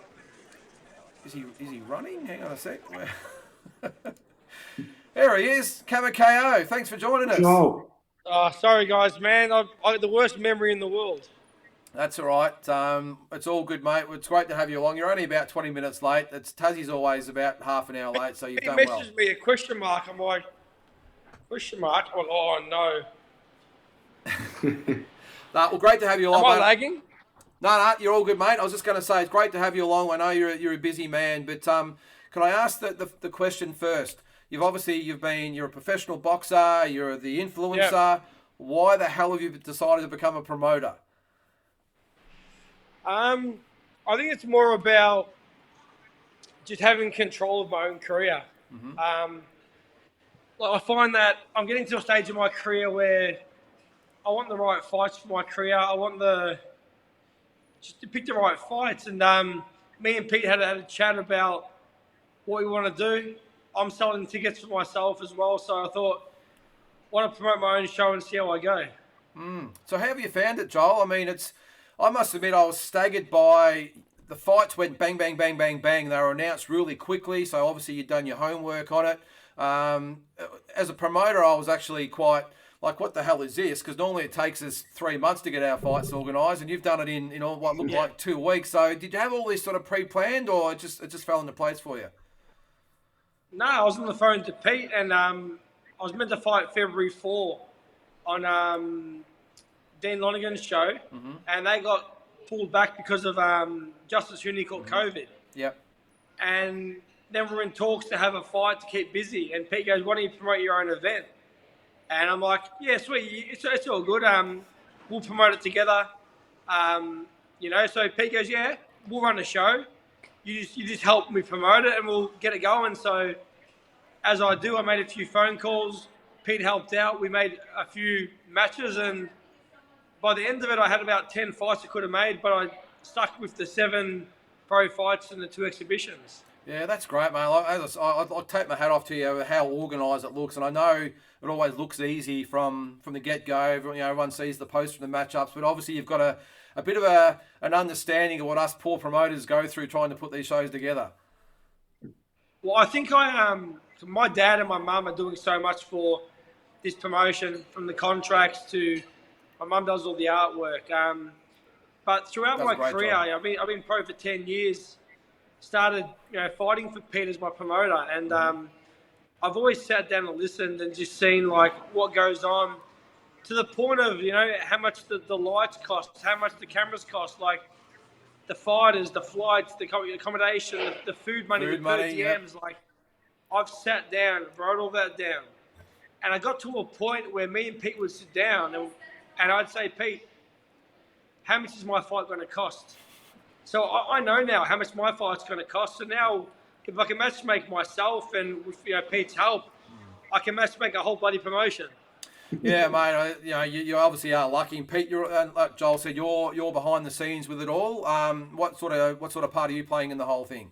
A: Is he running? Hang on a sec. There he is. CamaKO. Thanks for joining us.
B: Joel.
L: Sorry, guys, man. I've got the worst memory in the world.
A: That's all right. It's all good, mate. It's great to have you along. You're only about 20 minutes late. Tassy's always about half an hour late, so you've done well.
L: He messaged me a question mark. I'm like, question mark? Well, oh, no.
A: Well, great to have you along.
L: Am I lagging?
A: No, you're all good, mate. I was just going to say it's great to have you along. I know you're a busy man, but can I ask the question first? You're a professional boxer. You're the influencer. Yep. Why the hell have you decided to become a promoter?
L: I think it's more about just having control of my own career.
A: Mm-hmm.
L: I find that I'm getting to a stage in my career where I want the right fights for my career. I want just to pick the right fights. And me and Pete had a chat about what we want to do. I'm selling tickets for myself as well. So I thought, why not promote my own show and see how I go?
A: So how have you found it, Joel? I mean, I must admit I was staggered by the fights went bang, bang, bang, bang, bang. They were announced really quickly, so obviously you'd done your homework on it. As a promoter, I was actually quite like, what the hell is this? Because normally it takes us 3 months to get our fights organised, and you've done it in what looked like 2 weeks. So did you have all this sort of pre-planned, or it just fell into place for you?
L: No, I was on the phone to Pete, and I was meant to fight February 4 on Dean Lonigan's show, and they got pulled back because of Justice Huni caught COVID.
A: Yep.
L: And then we're in talks to have a fight to keep busy. And Pete goes, "Why don't you promote your own event?" And I'm like, "Yeah, sweet. It's all good. We'll promote it together." So Pete goes, "Yeah, we'll run a show. You just help me promote it, and we'll get it going." So as I do, I made a few phone calls. Pete helped out. We made a few matches, and by the end of it, I had about 10 fights I could have made, but I stuck with the 7 pro fights and the 2 exhibitions.
A: Yeah, that's great, mate. I'll take my hat off to you how organised it looks, and I know it always looks easy from the get-go. Everyone sees the post from the matchups, but obviously you've got a bit of an understanding of what us poor promoters go through trying to put these shows together.
L: Well, I think my dad and my mum are doing so much for this promotion, from the contracts to my mum does all the artwork. But throughout my career, I've been pro for 10 years. Started fighting for Pete as my promoter, and I've always sat down and listened and just seen like what goes on, to the point of how much the lights cost, how much the cameras cost, like the fighters, the flights, the accommodation, the food money, the per diems. Yep. Like, I've sat down, wrote all that down, and I got to a point where me and Pete would sit down and I'd say, "Pete, how much is my fight going to cost?" So I know now how much my fight's going to cost. So now, if I can match make myself, and with Pete's help, I can match make a whole bloody promotion.
A: Yeah, mate. You obviously are lucky. And Pete, like Joel said, you're behind the scenes with it all. What sort of part are you playing in the whole thing?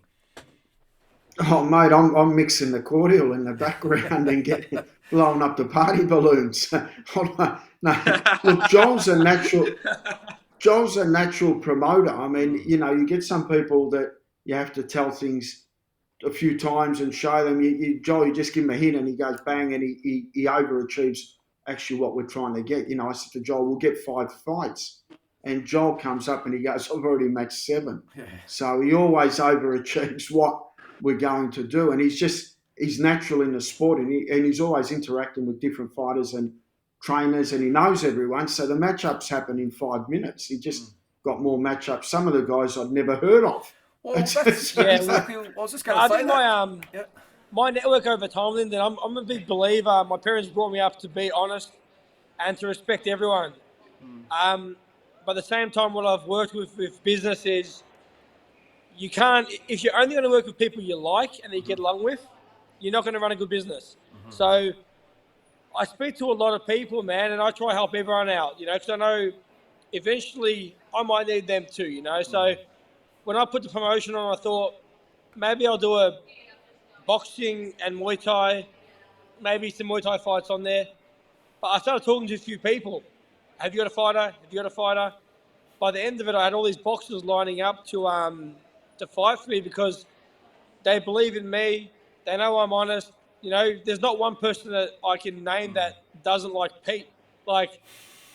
B: Oh, mate, I'm mixing the cordial in the background and blowing up the party balloons. No, look, Joel's a natural promoter. I mean, you get some people that you have to tell things a few times and show them. Joel, you just give him a hint and he goes bang, and he overachieves actually what we're trying to get. I said to Joel, we'll get 5 fights. And Joel comes up and he goes, I've already matched 7. Yeah. So he always overachieves what we're going to do. And he's natural in the sport, and he's always interacting with different fighters and trainers, and he knows everyone. So the matchups happen in 5 minutes. He just got more matchups. Some of the guys I'd never heard of.
A: Well, exactly. I was just going to say that.
L: My network over time, Lyndon, I'm a big believer. My parents brought me up to be honest and to respect everyone. But at the same time, what I've worked with business is, you can't, if you're only going to work with people you like and that you get along with, you're not going to run a good business. So I speak to a lot of people, man, and I try to help everyone out, because I know eventually I might need them too, So when I put the promotion on, I thought maybe I'll do a boxing and Muay Thai, maybe some Muay Thai fights on there. But I started talking to a few people. Have you got a fighter? Have you got a fighter? By the end of it, I had all these boxers lining up to fight for me, because they believe in me. They know I'm honest. There's not one person that I can name that doesn't like Pete. Like,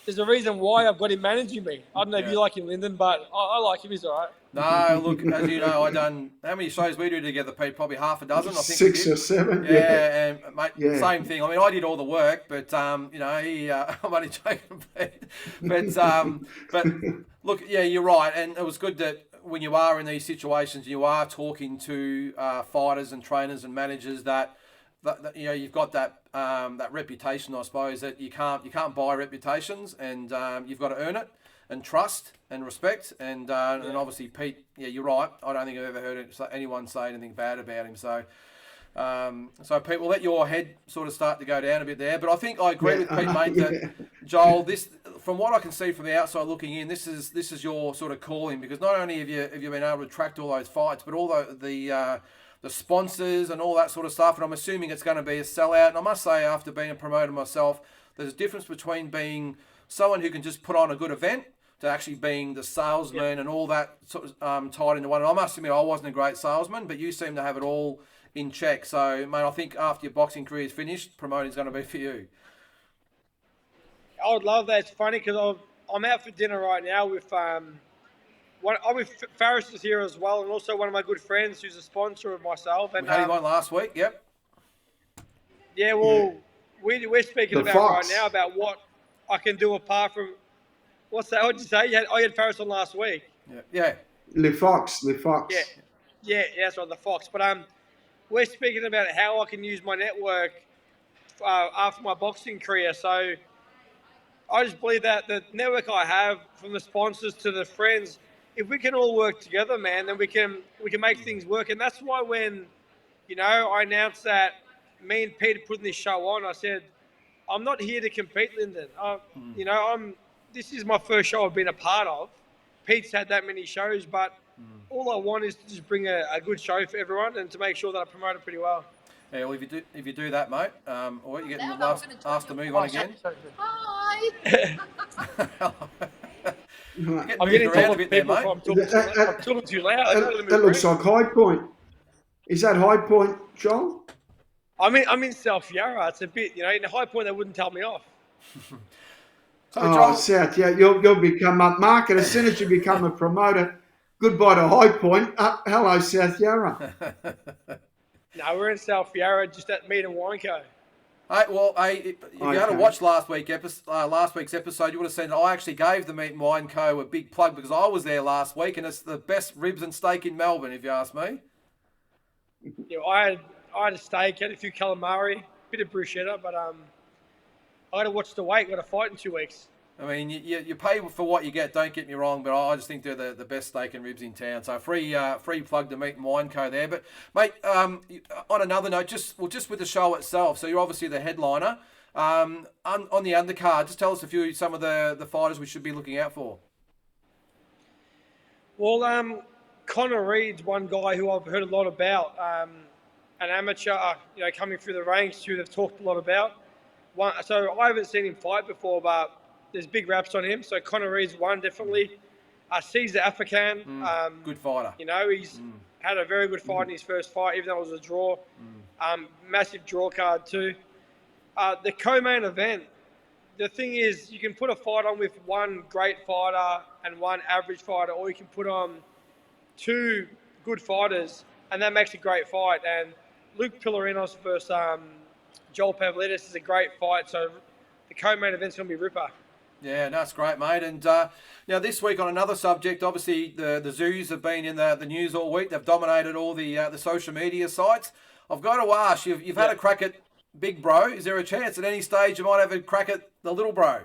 L: there's a reason why I've got him managing me. I don't know if you like him, Lyndon, but I like him. He's all right.
A: No, look, as you know, how many shows we do together, Pete? Probably half a dozen, I think.
B: 6 or 7.
A: Yeah, and mate, same thing. I mean, I did all the work, but I'm only joking, Pete. But look, yeah, you're right, and it was good that when you are in these situations, you are talking to fighters and trainers and managers that you've got that reputation, I suppose, that you can't buy reputations, and you've got to earn it, and trust and respect, and obviously Pete, yeah, you're right. I don't think I've ever heard anyone say anything bad about him. So Pete, we'll let your head sort of start to go down a bit there. But I think I agree with Pete, mate, that Joel, this, from what I can see from the outside looking in, this is your sort of calling, because not only have you been able to attract all those fights, but all the the sponsors and all that sort of stuff. And I'm assuming it's going to be a sellout. And I must say, after being a promoter myself, there's a difference between being someone who can just put on a good event to actually being the salesman and all that sort of tied into one. And I must admit, I wasn't a great salesman, but you seem to have it all in check. So, mate, I think after your boxing career is finished, promoting is going to be for you.
L: I would love that. It's funny because I'm out for dinner right now with I'm with Faris is here as well, and also one of my good friends who's a sponsor of myself. And
A: we had him on last week. Yep.
L: Yeah, well, we're speaking
B: The
L: about
B: Fox.
L: right now about what I can do apart from what's that? What'd you say? I had Faris on last week.
A: Yeah.
B: Le Fox.
L: Yeah, that's right, the Fox. But we're speaking about how I can use my network after my boxing career. So I just believe that the network I have, from the sponsors to the friends, if we can all work together, man, then we can make things work. And that's why when, I announced that me and Pete are putting this show on, I said, I'm not here to compete, Lyndon. This is my first show I've been a part of. Pete's had that many shows, but all I want is to just bring a good show for everyone and to make sure that I promote it pretty well.
A: Yeah, well, if you do that, mate, or you get asked to move on again.
M: Hi.
L: I'm getting
A: around
L: told
A: a bit there,
L: people
A: mate.
L: I'm talking too loud.
B: That looks like High Point. Is that High Point, Joel?
L: I'm in South Yarra. It's a bit, in High Point they wouldn't tell me off.
B: South, yeah, you'll become a market as soon as you become a promoter. Goodbye to High Point. Hello, South Yarra.
L: No, we're in South Yarra, just at Meat and Wine Co.
A: If you had to watch last week's episode, you would have seen that I actually gave the Meat and Wine Co. a big plug because I was there last week, and it's the best ribs and steak in Melbourne, if you ask me.
L: Yeah, I had a steak, had a few calamari, bit of bruschetta, but I got to watch the weight. Got a fight in 2 weeks.
A: I mean, you pay for what you get. Don't get me wrong, but I just think they're the best steak and ribs in town. So free plug to Meat and Wine Co. there. But mate, on another note, just with the show itself. So you're obviously the headliner. On the undercard, just tell us some of the fighters we should be looking out for.
L: Well, Connor Reed's one guy who I've heard a lot about. An amateur, coming through the ranks, who they've talked a lot about. So I haven't seen him fight before, but there's big raps on him. So Connor Reed's one, definitely. Caesar African.
A: Good fighter.
L: He's had a very good fight in his first fight, even though it was a draw. Massive draw card too. The co-main event, the thing is, you can put a fight on with one great fighter and one average fighter, or you can put on two good fighters, and that makes a great fight. And Luke Pillarinos versus Joel Pavlidis is a great fight, so the co-main event's going to be ripper.
A: Yeah, that's great, mate. And now this week on another subject, obviously the zoos have been in the news all week. They've dominated all the social media sites. I've got to ask, you've had a crack at Big Bro. Is there a chance at any stage you might have a crack at the Little Bro?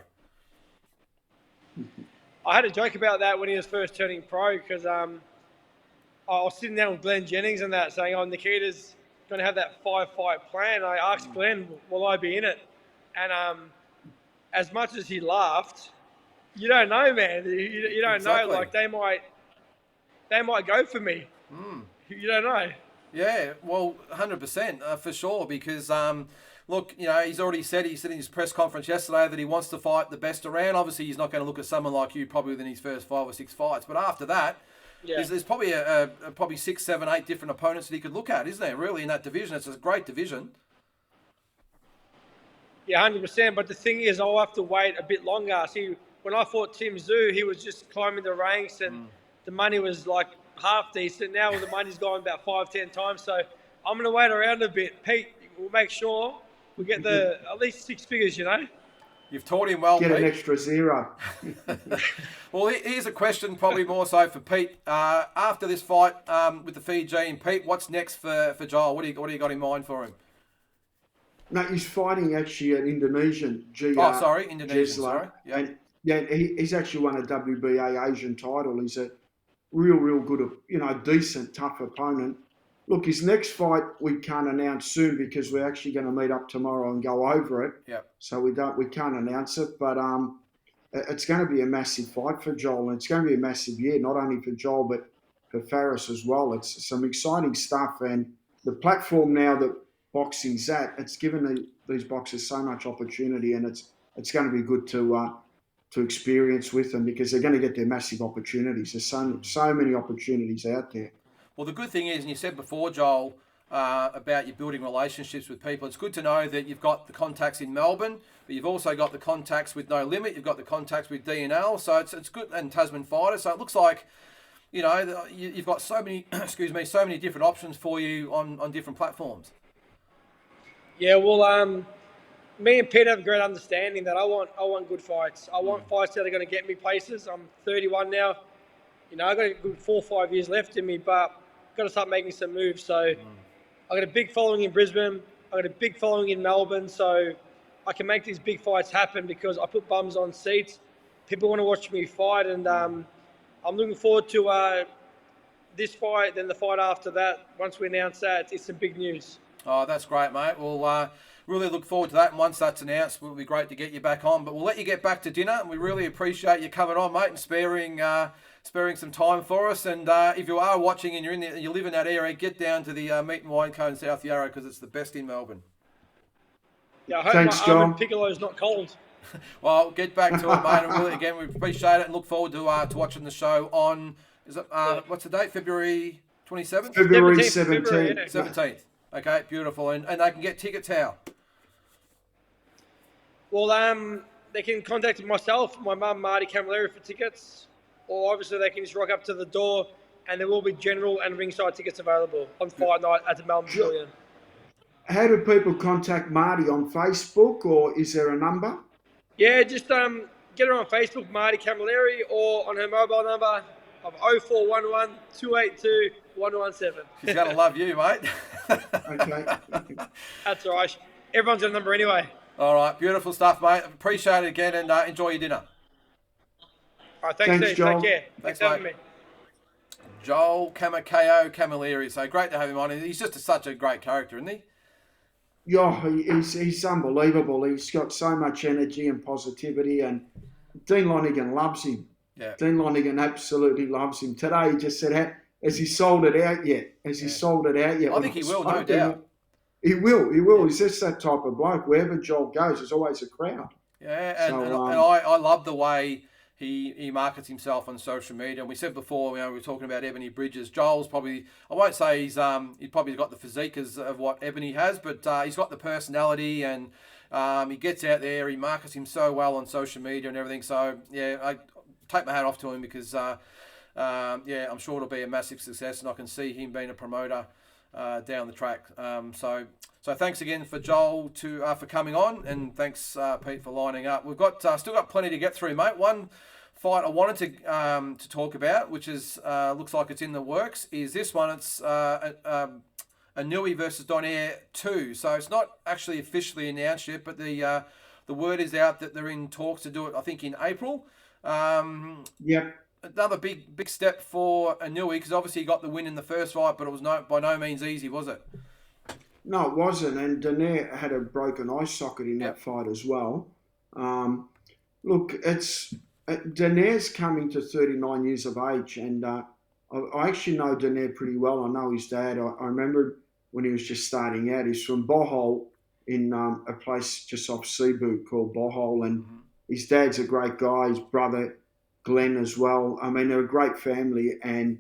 L: I had a joke about that when he was first turning pro because I was sitting down with Glenn Jennings and that saying, Nikita's going to have that 5-fight plan. I asked Glenn, will I be in it? And as much as he laughed, you don't know, man. You don't know. Like they might go for me. You don't know.
A: Yeah, well, 100% for sure. Because look, he's already said in his press conference yesterday that he wants to fight the best around. Obviously, he's not going to look at someone like you probably within his first 5 or 6 fights. But after that, there's probably probably 6, 7, 8 different opponents that he could look at, isn't there? Really, in that division, it's a great division.
L: Yeah, 100%. But the thing is, I'll have to wait a bit longer. See, when I fought Tim Zhu, he was just climbing the ranks and the money was like half decent. Now the money's gone about 5-10 times. So I'm going to wait around a bit. Pete, we'll make sure we get at least 6 figures,
A: You've taught him well,
B: Get
A: Pete.
B: an extra 0.
A: Well, here's a question probably more so for Pete. After this fight with the Fijian, Pete, what's next for Joel? What do you got in mind for him?
B: No, he's fighting actually an Indonesian.
A: Indonesian,
B: Jesla.
A: sorry. Yep.
B: And he's actually won a WBA Asian title. He's a real good, decent, tough opponent. Look, his next fight we can't announce soon because we're actually going to meet up tomorrow and go over it.
A: Yep.
B: So we can't announce it, but it's going to be a massive fight for Joel, and it's going to be a massive year, not only for Joel but for Faris as well. It's some exciting stuff, and the platform now that boxing's at, it's given these boxers so much opportunity, and it's going to be good to experience with them because they're going to get their massive opportunities. There's so many opportunities out there.
A: Well, the good thing is, and you said before, Joel, about you building relationships with people. It's good to know that you've got the contacts in Melbourne, but you've also got the contacts with No Limit. You've got the contacts with DNL, so it's good, and Tasman Fighter. So it looks like, you've got so many, so many different options for you on different platforms.
L: Yeah, well, me and Pete have a great understanding that I want good fights. I want fights that are going to get me places. I'm 31 now. I've got a good 4 or 5 years left in me, but I've got to start making some moves. So I've got a big following in Brisbane. I've got a big following in Melbourne. So I can make these big fights happen because I put bums on seats. People want to watch me fight, and I'm looking forward to this fight, then the fight after that. Once we announce that, it's some big news.
A: Oh, that's great, mate. We'll really look forward to that. And once that's announced, it'll be great to get you back on. But we'll let you get back to dinner. And we really appreciate you coming on, mate, and sparing some time for us. And if you are watching and you live in that area, get down to the Meat and Wine Co in South Yarra because it's the best in Melbourne.
L: Yeah, I hope my almond piccolo's not cold.
A: Well, get back to it, mate. And really, again, we appreciate it and look forward to watching the show on. Is it what's the date? February 27th.
B: February 17th.
A: 17th. Okay, beautiful. And they can get tickets how?
L: Well, they can contact myself, my mum, Marty Camilleri, for tickets. Or obviously they can just rock up to the door, and there will be general and ringside tickets available on fight night at the Melbourne Pavilion.
B: How do people contact Marty, on Facebook, or is there a number?
L: Yeah, just get her on Facebook, Marty Camilleri, or on her mobile number of 0411 282 117.
A: She's going to love you, mate.
B: Okay.
L: That's all right. Everyone's got a number anyway.
A: All right, beautiful stuff, mate. Appreciate it again, and enjoy your dinner.
L: All right, thanks, Steve.
B: Joel.
L: Take care. Thanks for having me.
A: Joel CamaKO Camilleri. So great to have him on. He's just such a great character, isn't he?
B: Yeah, he's unbelievable. He's got so much energy and positivity, and Dean Lonergan loves him.
A: Yeah.
B: Dean Lonergan absolutely loves him. Today he just said, has he sold it out yet? Has he sold it out yet?
A: I think he will, no doubt.
B: He will. He's just that type of bloke. Wherever Joel goes, there's always a crowd.
A: Yeah, and I love the way he markets himself on social media. And we said before, we were talking about Ebony Bridges. Joel's probably, I won't say he's probably got the physique of what Ebony has, but he's got the personality, and he gets out there. He markets him so well on social media and everything. So yeah, I take my hat off to him because I'm sure it'll be a massive success, and I can see him being a promoter down the track. So thanks again for Joel for coming on, and thanks Pete for lining up. We've got still got plenty to get through, mate. One fight I wanted to talk about, which is looks like it's in the works, is this one. It's Nonito versus Donaire II. So it's not actually officially announced yet, but the word is out that they're in talks to do it, I think, in April.
B: Yep.
A: Another big step for Nonito, because obviously he got the win in the first fight, but it was by no means easy, was it?
B: No, it wasn't. And Donaire had a broken eye socket in that fight as well. Look, Donaire's coming to 39 years of age, and I actually know Donaire pretty well. I know his dad. I remember when he was just starting out. He's from Bohol, in a place just off Cebu called Bohol, and his dad's a great guy. His brother Glenn as well. I mean, they're a great family, and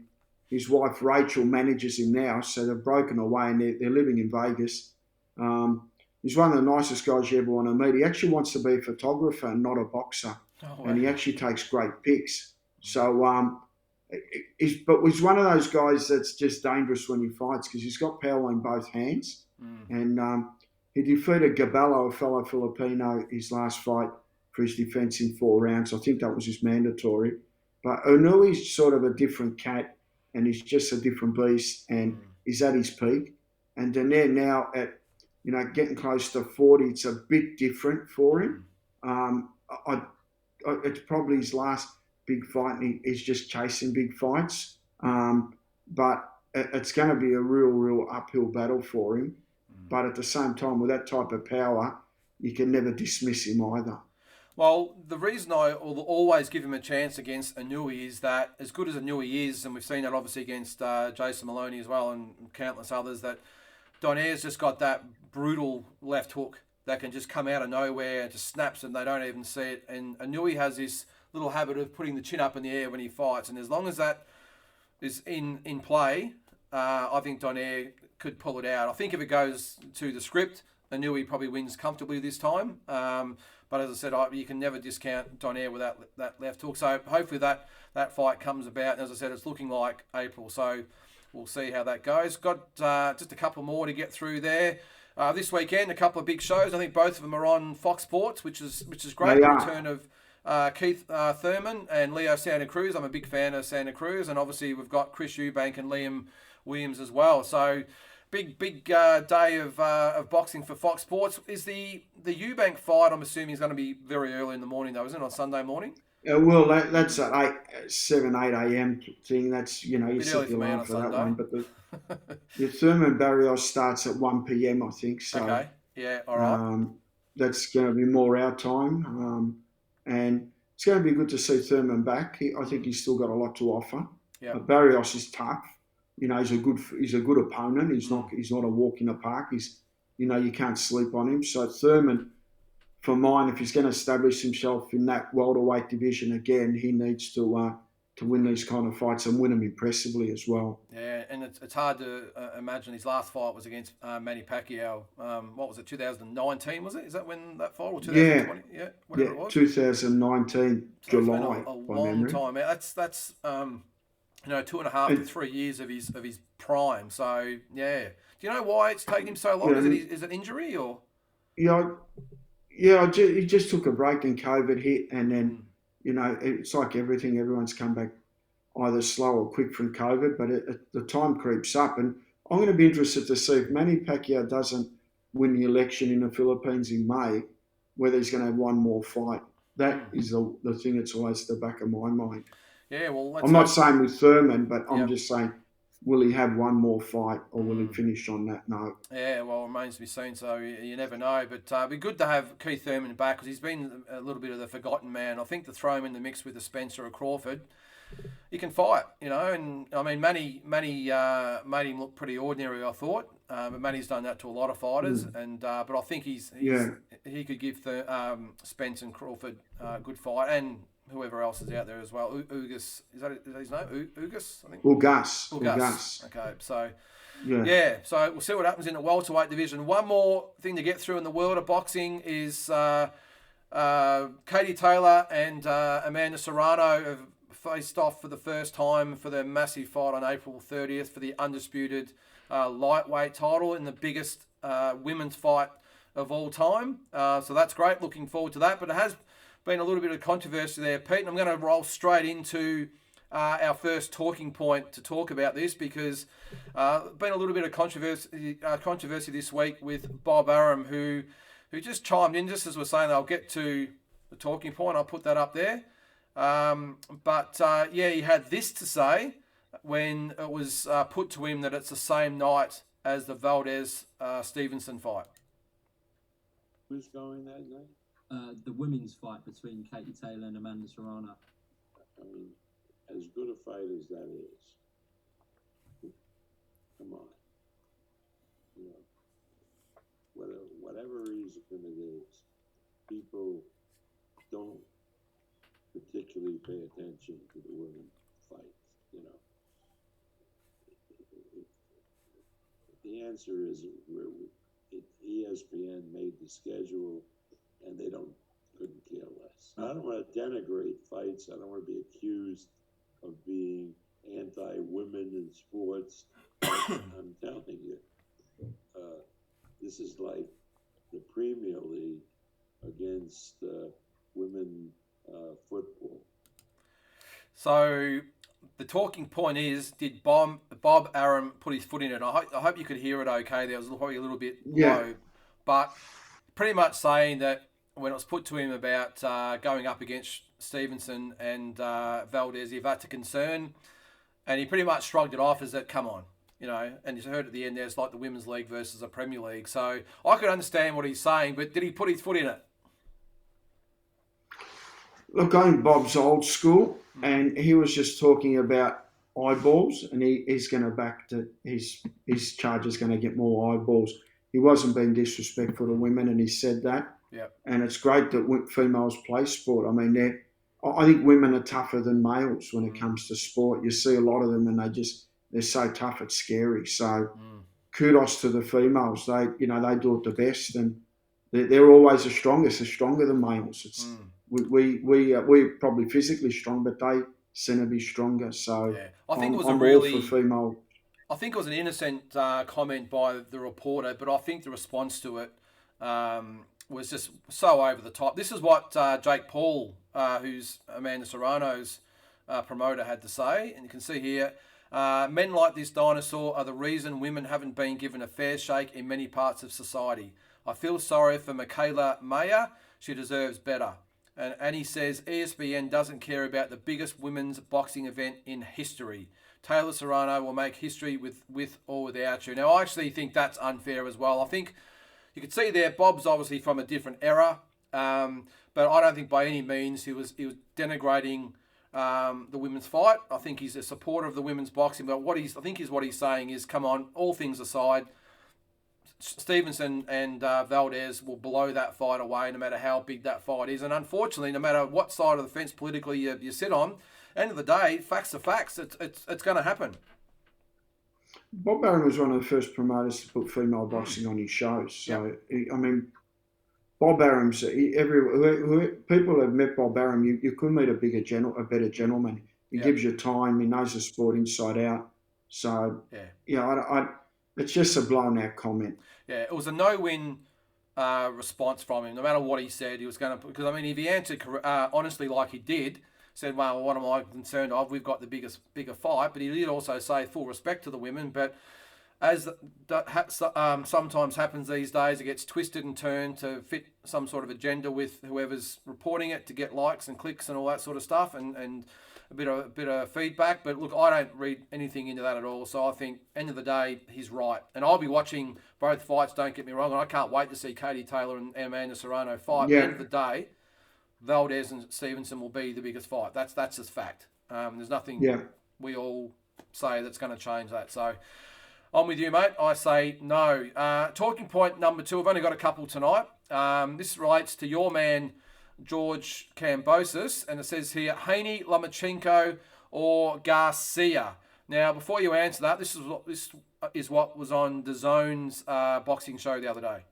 B: his wife Rachel manages him now, so they've broken away and they're living in Vegas. He's one of the nicest guys you ever want to meet. He actually wants to be a photographer and not a boxer, and he actually takes great pics. So, but he's one of those guys that's just dangerous when he fights because he's got power in both hands. And he defeated Gabello, a fellow Filipino, his last fight for his defence in 4 rounds. I think that was his mandatory. But Onui's sort of a different cat, and he's just a different beast, and he's at his peak. And Donaire now at, getting close to 40, it's a bit different for him. It's probably his last big fight, and he's just chasing big fights. But it's going to be a real uphill battle for him. But at the same time, with that type of power, you can never dismiss him either.
A: Well, the reason I will always give him a chance against Nonito is that, as good as Nonito is, and we've seen that obviously against Jason Maloney as well and countless others, that Donaire's just got that brutal left hook that can just come out of nowhere and just snaps and they don't even see it. And Anui has this little habit of putting the chin up in the air when he fights. And as long as that is in play, I think Donaire could pull it out. I think if it goes to the script, Anui probably wins comfortably this time. But as I said, you can never discount Donaire with that left hook. So hopefully that fight comes about. And as I said, it's looking like April. So we'll see how that goes. Got just a couple more to get through there. This weekend, a couple of big shows. I think both of them are on Fox Sports, which is great. The return of Keith Thurman and Leo Santa Cruz. I'm a big fan of Santa Cruz, and obviously we've got Chris Eubank and Liam Williams as well. So big day of boxing for Fox Sports. Is the Eubank fight? I'm assuming is going to be very early in the morning, though, isn't it? On Sunday morning.
B: Well, that's at 7, 8 a.m. thing. That's, you set your alarm for that one. But the Thurman Barrios starts at 1 p.m. I think. So,
A: okay. Yeah. All right.
B: That's going to be more our time, and it's going to be good to see Thurman back. I think he's still got a lot to offer.
A: Yeah.
B: Barrios is tough. He's a good opponent. He's not a walk in the park. You can't sleep on him. So Thurman, for mine, if he's going to establish himself in that welterweight division again, he needs to win these kind of fights and win them impressively as well.
A: Yeah, and it's hard to imagine his last fight was against Manny Pacquiao. What was it, 2019, was it? Is that when that fight, or 2020? Yeah, whatever it was.
B: 2019,
A: so
B: July,
A: it's been a long time. That's 2.5 to 3 years of his prime. So, yeah. Do you know why it's taken him so long? Yeah. Is it injury or?
B: Yeah, he just took a break and COVID hit, and then, it's like everything. Everyone's come back either slow or quick from COVID, but the time creeps up. And I'm going to be interested to see if Manny Pacquiao doesn't win the election in the Philippines in May, whether he's going to have one more fight. That is the thing that's always at the back of my mind.
A: Yeah, well,
B: I'm not saying with Thurman, but I'm just saying, will he have one more fight or will he finish on that note?
A: Yeah, well, it remains to be seen, so you never know. But it'd be good to have Keith Thurman back because he's been a little bit of the forgotten man. I think to throw him in the mix with a Spencer or Crawford, he can fight, And I mean, Manny made him look pretty ordinary, I thought. But Manny's done that to a lot of fighters, but I think he could give Spence and Crawford a good fight, and whoever else is out there as well. Ugas, is that his name? Ugas, I think.
B: Ugas.
A: Okay, so so we'll see what happens in the welterweight division. One more thing to get through in the world of boxing is Katie Taylor and Amanda Serrano have faced off for the first time for their massive fight on April 30th for the undisputed lightweight title in the biggest women's fight of all time. So that's great. Looking forward to that. But it has been a little bit of controversy there, Pete, and I'm going to roll straight into our first talking point to talk about this because been a little bit of controversy this week with Bob Arum, who just chimed in just as we're saying. I'll get to the talking point. I'll put that up there. He had this to say when it was put to him that it's the same night as the Valdez Stevenson fight.
N: Who's going that night?
O: The women's fight between Katie Taylor and Amanda Serrano.
N: I mean, as good a fight as that is, come on. Whatever reason it is, people don't particularly pay attention to the women fights, The answer is ESPN made the schedule and they couldn't care less. I don't want to denigrate fights. I don't want to be accused of being anti-women in sports. I'm telling you, this is like the Premier League against women football.
A: So the talking point is, did Bob Arum put his foot in it? I hope you could hear it okay. There was probably a little bit low, but pretty much saying that when it was put to him about going up against Stevenson and Valdez, if that's a concern, and he pretty much shrugged it off as that, come on, and you heard at the end there's like the Women's League versus a Premier League. So I could understand what he's saying, but did he put his foot in it?
B: Look, I'm Bob's old school, and he was just talking about eyeballs, and he's going to back to his charge is going to get more eyeballs. He wasn't being disrespectful to women, and he said that.
A: Yep.
B: And it's great that females play sport. I mean, I think women are tougher than males when it comes to sport. You see a lot of them, and they're so tough, it's scary. So kudos to the females. They do it the best, and they're always the strongest. They're stronger than males. It's we're probably physically strong, but they seem to be stronger. So
A: I think it was
B: I'm
A: a really
B: all for female.
A: I think it was an innocent comment by the reporter, but I think the response to it was just so over the top. This is what Jake Paul, who's Amanda Serrano's promoter, had to say. And you can see here, men like this dinosaur are the reason women haven't been given a fair shake in many parts of society. I feel sorry for Michaela Mayer. She deserves better. And he says ESPN doesn't care about the biggest women's boxing event in history. Taylor Serrano will make history with or without you. Now, I actually think that's unfair as well. I think you can see there, Bob's obviously from a different era, but I don't think by any means he was denigrating the women's fight. I think he's a supporter of the women's boxing, but what he's saying is, come on, all things aside, Stevenson and Valdez will blow that fight away no matter how big that fight is. And unfortunately, no matter what side of the fence politically you sit on, end of the day, facts are facts. It's going to happen.
B: Bob Barron was one of the first promoters to put female boxing on his shows. So, Bob Barron's people have met Bob Barron. You couldn't meet a better gentleman. He gives you time. He knows the sport inside out. So, it's just a blown out comment.
A: Yeah, it was a no-win response from him. No matter what he said, he was going to. Because if he answered honestly like he did, said, "Well, what am I concerned of? We've got the bigger fight." But he did also say, full respect to the women. But as sometimes happens these days, it gets twisted and turned to fit some sort of agenda with whoever's reporting it to get likes and clicks and all that sort of stuff, and a bit of feedback. But look, I don't read anything into that at all. So I think, end of the day, he's right. And I'll be watching both fights, don't get me wrong, and I can't wait to see Katie Taylor and Amanda Serrano fight.
B: Yeah.
A: At the end of the day, Valdez and Stevenson will be the biggest fight. That's just fact. There's nothing we all say that's going to change that. So I'm with you, mate. I say no. Talking point number 2. I've only got a couple tonight. This relates to your man, George Kambosos, and it says here, Haney, Lomachenko, or Garcia. Now, before you answer that, this is what was on the Zone's boxing show the other day.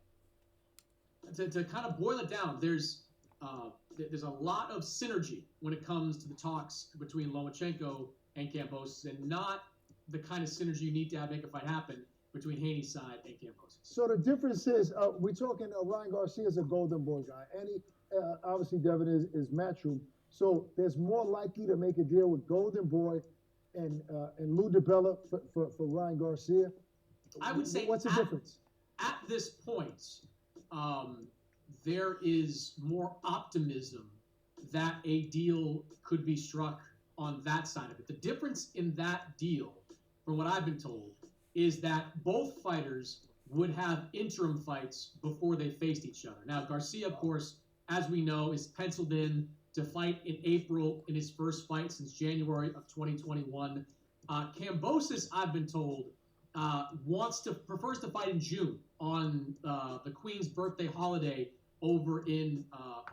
P: To kind of boil it down, there's a lot of synergy when it comes to the talks between Lomachenko and Kambosos, and not the kind of synergy you need to have to make a fight happen between Haney's side and Kambosos.
Q: So the difference is, we're talking Ryan Garcia is a golden boy guy, and obviously Devin is Matchroom. So there's more likely to make a deal with Golden Boy and Lou DiBella for Ryan Garcia.
P: I would say
Q: what's the difference?
P: At this point, there is more optimism that a deal could be struck on that side of it. The difference in that deal, from what I've been told, is that both fighters would have interim fights before they faced each other. Now, Garcia, of course, as we know, is penciled in to fight in April in his first fight since January of 2021. Kambosos, I've been told, prefers to fight in June on the Queen's birthday holiday over in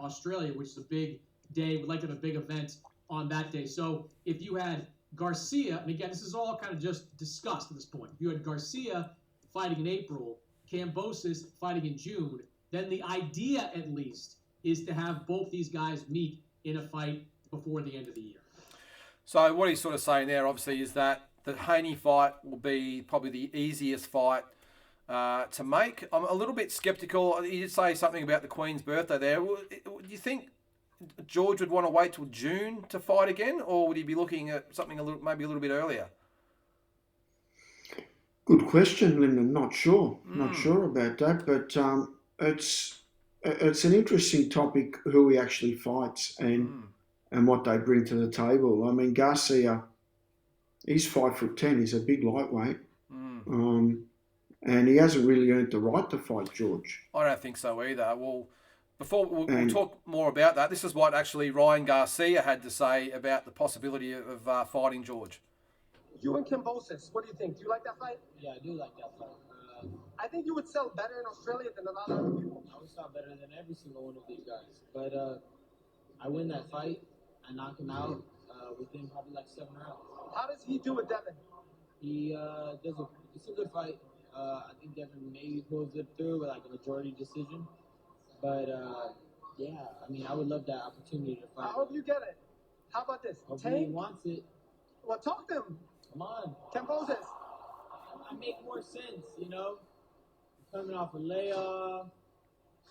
P: Australia, which is a big day. We'd like to have a big event on that day. So if you had Garcia, and again, this is all kind of just discussed at this point. If you had Garcia fighting in April, Kambosos fighting in June, then the idea, at least, is to have both these guys meet in a fight before the end of the year.
A: So what he's sort of saying there, obviously, is that the Haney fight will be probably the easiest fight to make. I'm a little bit sceptical. He did say something about the Queen's birthday there. Do you think George would want to wait till June to fight again, or would he be looking at something maybe a little bit earlier?
B: Good question, Lyndon. Not sure. Not sure about that, but it's an interesting topic who he actually fights and what they bring to the table. I mean, Garcia, he's 5'10". He's a big lightweight, and he hasn't really earned the right to fight George.
A: I don't think so either. Well, we'll talk more about that. This is what actually Ryan Garcia had to say about the possibility of fighting George.
R: You and Kambosos, what do you think? Do you like that fight?
S: Yeah, I do like that fight.
R: I think you would sell better in Australia than a lot of other people.
S: I would sell better than every single one of these guys. But I win that fight. I knock him out within probably like 7 rounds.
R: How does he do with Devin?
S: He it's a good fight. I think Devin maybe pulls it through with like a majority decision. But yeah, I mean, I would love that opportunity to fight.
R: I hope you get it. How about this?
S: Hopefully he wants it.
R: Well, talk to him.
S: Come on.
R: Kambosos.
S: I make more sense, you know. Coming off a layoff.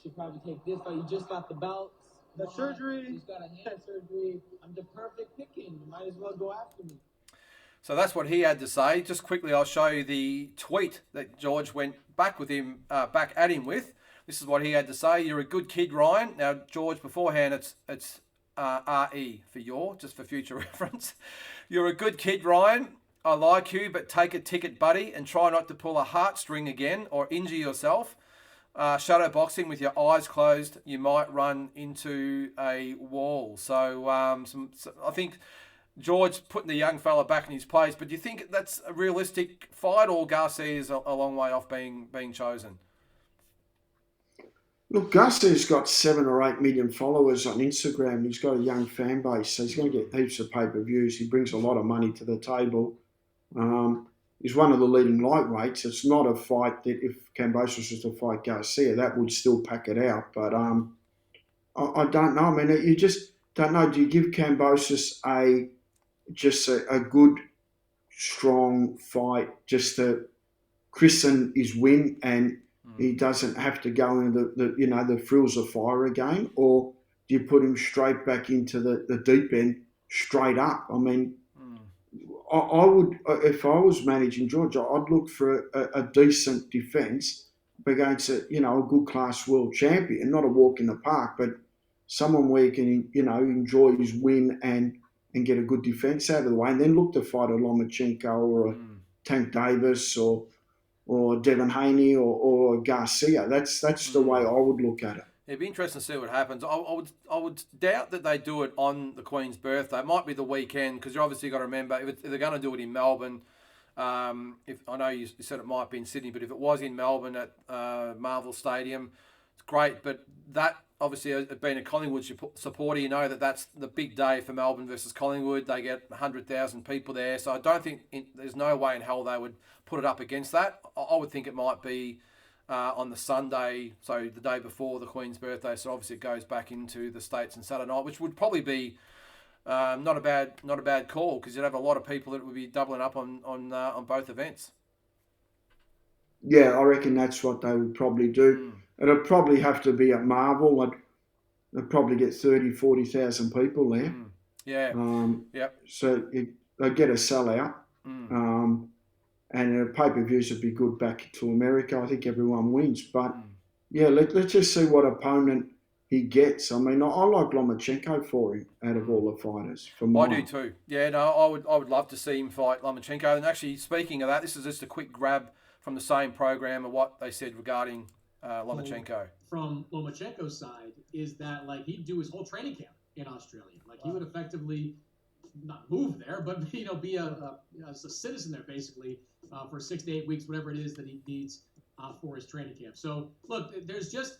S: Should probably take this fight. You just got the belts.
R: The surgery.
S: He's got a hand surgery. I'm the perfect picking. You might as well go after me.
A: So that's what he had to say. Just quickly, I'll show you the tweet that George went back at him with. This is what he had to say. You're a good kid, Ryan. Now, George, beforehand, it's R-E for your, just for future reference. You're a good kid, Ryan. I like you, but take a ticket, buddy, and try not to pull a heartstring again or injure yourself. Shadow boxing with your eyes closed, you might run into a wall. So I think George putting the young fella back in his place. But do you think that's a realistic fight, or Garcia's a long way off being chosen?
B: Look, Garcia's got 7 or 8 million followers on Instagram. He's got a young fan base, so he's going to get heaps of pay-per-views. He brings a lot of money to the table. He's one of the leading lightweights. It's not a fight that if Kambosos was to fight Garcia, that would still pack it out. But I don't know. I mean, you just don't know. Do you give Kambosos a good, strong fight just to christen his win and he doesn't have to go into the frills of fire again? Or do you put him straight back into the deep end, straight up? I mean, I would, if I was managing Georgia, I'd look for a decent defence against a good class world champion, not a walk in the park, but someone where you can, enjoy his win and get a good defence out of the way, and then look to fight a Lomachenko or a Tank Davis or Devin Haney or Garcia. That's the way I would look at it.
A: It'd be interesting to see what happens. I would doubt that they do it on the Queen's birthday. It might be the weekend, because you obviously got to remember, if they're going to do it in Melbourne, if I know you said it might be in Sydney, but if it was in Melbourne at Marvel Stadium, it's great. But that, obviously, being a Collingwood supporter, you know that's the big day for Melbourne versus Collingwood. They get 100,000 people there. So I don't think there's no way in hell they would put it up against that. I would think it might be on the Sunday, so the day before the Queen's birthday. So obviously it goes back into the States on Saturday night, which would probably be not a bad call, because you'd have a lot of people that would be doubling up on both events.
B: Yeah, I reckon that's what they would probably do. It'd probably have to be at Marvel. They'd probably get 30,000, 40,000 people there.
A: Yeah. Yep.
B: So they'd get a sellout. And pay-per-views would be good back to America. I think everyone wins. But, yeah, let's just see what opponent he gets. I mean, I like Lomachenko for him out of all the fighters.
A: I do too. Yeah, no, I would love to see him fight Lomachenko. And actually, speaking of that, this is just a quick grab from the same program of what they said regarding Lomachenko.
P: From Lomachenko's side is that, like, he'd do his whole training camp in Australia. Like, he would effectively not move there, but, be a citizen there, basically, for 6 to 8 weeks, whatever it is that he needs for his training camp. So, look, there's just,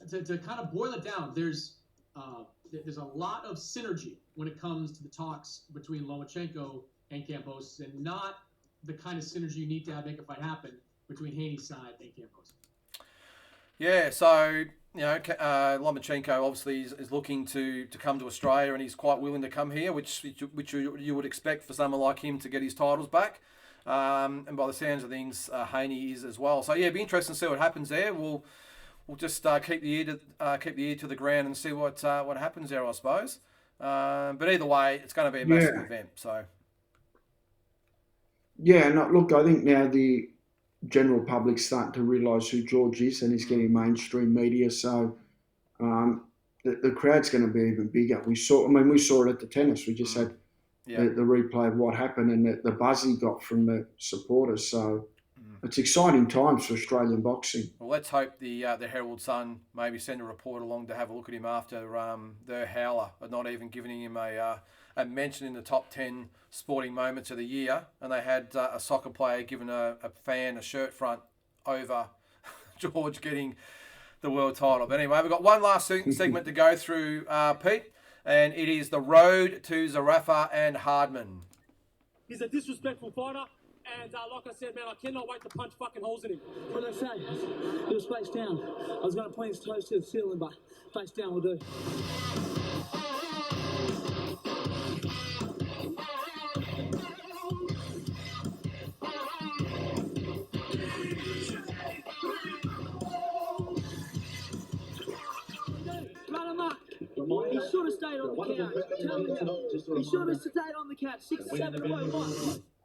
P: to kind of boil it down, there's a lot of synergy when it comes to the talks between Lomachenko and Kambosos, and not the kind of synergy you need to have make a fight happen between Haney's side and Kambosos.
A: Yeah, so, Lomachenko obviously is looking to come to Australia, and he's quite willing to come here, which you would expect for someone like him to get his titles back. And by the sounds of things, Haney is as well. So yeah, it'd be interesting to see what happens there. We'll just keep the ear to the ground and see what happens there, I suppose. But either way, it's going to be a massive event. So
B: yeah, no, look, I think now the general public's starting to realise who George is, and he's getting mainstream media. So the crowd's going to be even bigger. We saw it at the tennis. We just had the replay of what happened and the buzz he got from the supporters. So it's exciting times for Australian boxing.
A: Well, let's hope the Herald Sun maybe send a report along to have a look at him after their howler, but not even giving him a mention in the top 10 sporting moments of the year. And they had a soccer player giving a fan a shirt front over George getting the world title. But anyway, we've got one last segment to go through, Pete, and it is the road to Zerafa and Hardman.
T: He's a disrespectful fighter, and like I said, man, I cannot wait to punch fucking holes in him. What did I say? He was face down. I was going to point his toes to the ceiling, but face down will do. Run him up. He should have stayed on the couch. Tell me that. He should have stayed on the couch. 6-7 away.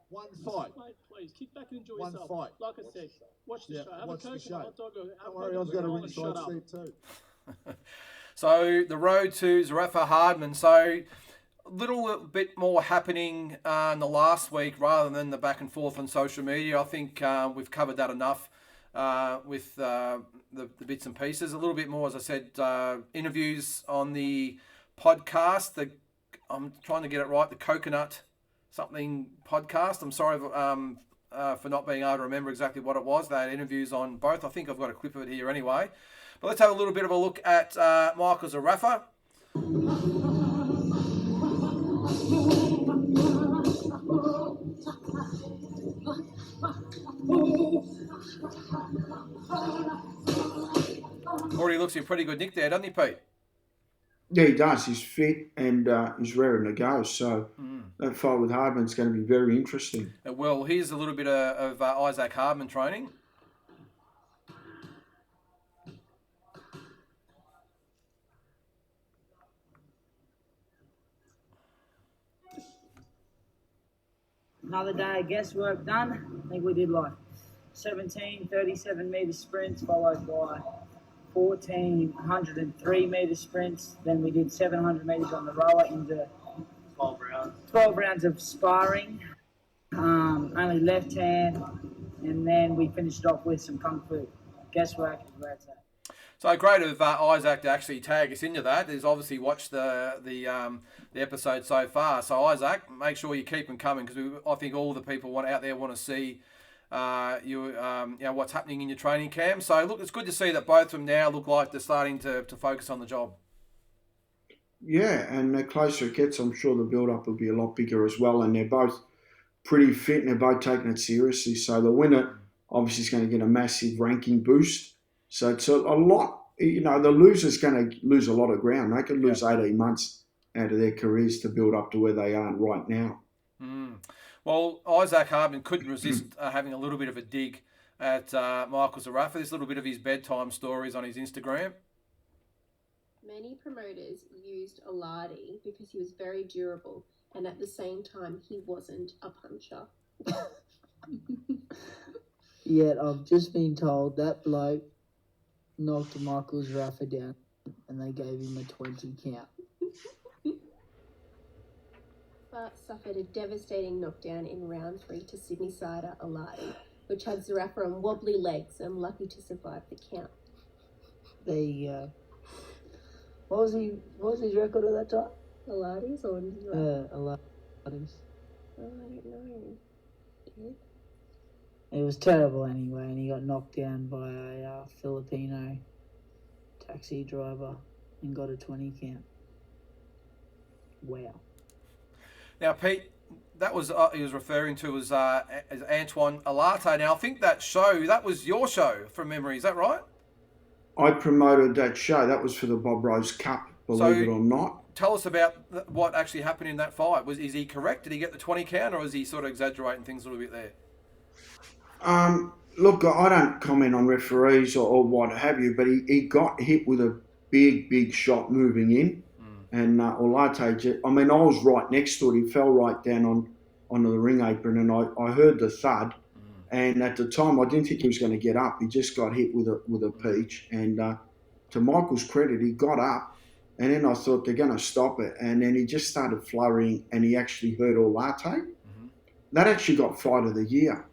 U: One fight.
T: Mate, please, kick back and enjoy
U: One
T: yourself.
U: fight.
T: Like I said, watch the show. Have
U: watch
T: a
U: the
T: coke and a
U: show.
T: hot dog.
U: Don't worry, I've got a ringside seat too.
A: So the road to Zerafa Hardman. So a little bit more happening in the last week rather than the back and forth on social media. I think we've covered that enough with the bits and pieces. A little bit more, as I said, interviews on the podcast. I'm trying to get it right. The Coconut something podcast. I'm sorry for not being able to remember exactly what it was. They had interviews on both. I think I've got a clip of it here anyway. But let's have a little bit of a look at Michael Zerafa. Already looks in pretty good nick there, doesn't he, Pete?
B: Yeah, he does. He's fit and he's raring to go. So that fight with Hardman's going to be very interesting.
A: Well, here's a little bit of Isaac Hardman training.
V: Another day of guesswork done. I think we did like 17 37-metre sprints followed by 1,403 metre sprints. Then we did 700 metres on the rower into 12 rounds. 12 rounds of sparring, only left hand, and then we finished off with some kung fu. Guesswork is where it's at.
A: So great of Isaac to actually tag us into that. He's obviously watched the episode so far. So Isaac, make sure you keep them coming because I think all the people out there want to see what's happening in your training camp. So look, it's good to see that both of them now look like they're starting to focus on the job.
B: Yeah, and the closer it gets, I'm sure the build-up will be a lot bigger as well. And they're both pretty fit and they're both taking it seriously. So the winner obviously is going to get a massive ranking boost. So it's a lot, the loser's going to lose a lot of ground. They could lose 18 months out of their careers to build up to where they are right now.
A: Well, Isaac Hardman couldn't resist having a little bit of a dig at Michael Zerafa. This little bit of his bedtime stories on his Instagram.
W: Many promoters used Oladi because he was very durable, and at the same time, he wasn't a puncher.
X: Yet I've just been told that bloke knocked Michael Zerafa down and they gave him a 20 count.
W: But suffered a devastating knockdown in round 3 to Sydney Sider Oladi, which had Zerafa on wobbly legs and lucky to survive the count.
X: There you go. What was his record at that time?
W: Oladi's or
X: Oladi's.
W: Oh, I don't know. Did?
X: It was terrible anyway, and he got knocked down by a Filipino taxi driver and got a 20 count. Wow.
A: Now, Pete, that was he was referring to as Antoine Alate. Now, I think that was your show from memory. Is that right?
B: I promoted that show. That was for the Bob Rose Cup, believe it or not.
A: Tell us about what actually happened in that fight. Is he correct? Did he get the 20 count, or is he sort of exaggerating things a little bit there?
B: Look, I don't comment on referees or what have you, but he got hit with a big shot moving in. And Olate, I was right next to it. He fell right down onto the ring apron, and I heard the thud. And at the time, I didn't think he was going to get up. He just got hit with a peach. And to Michael's credit, he got up, and then I thought they're going to stop it. And then he just started flurrying, and he actually hurt Olate. That actually got fight of the year.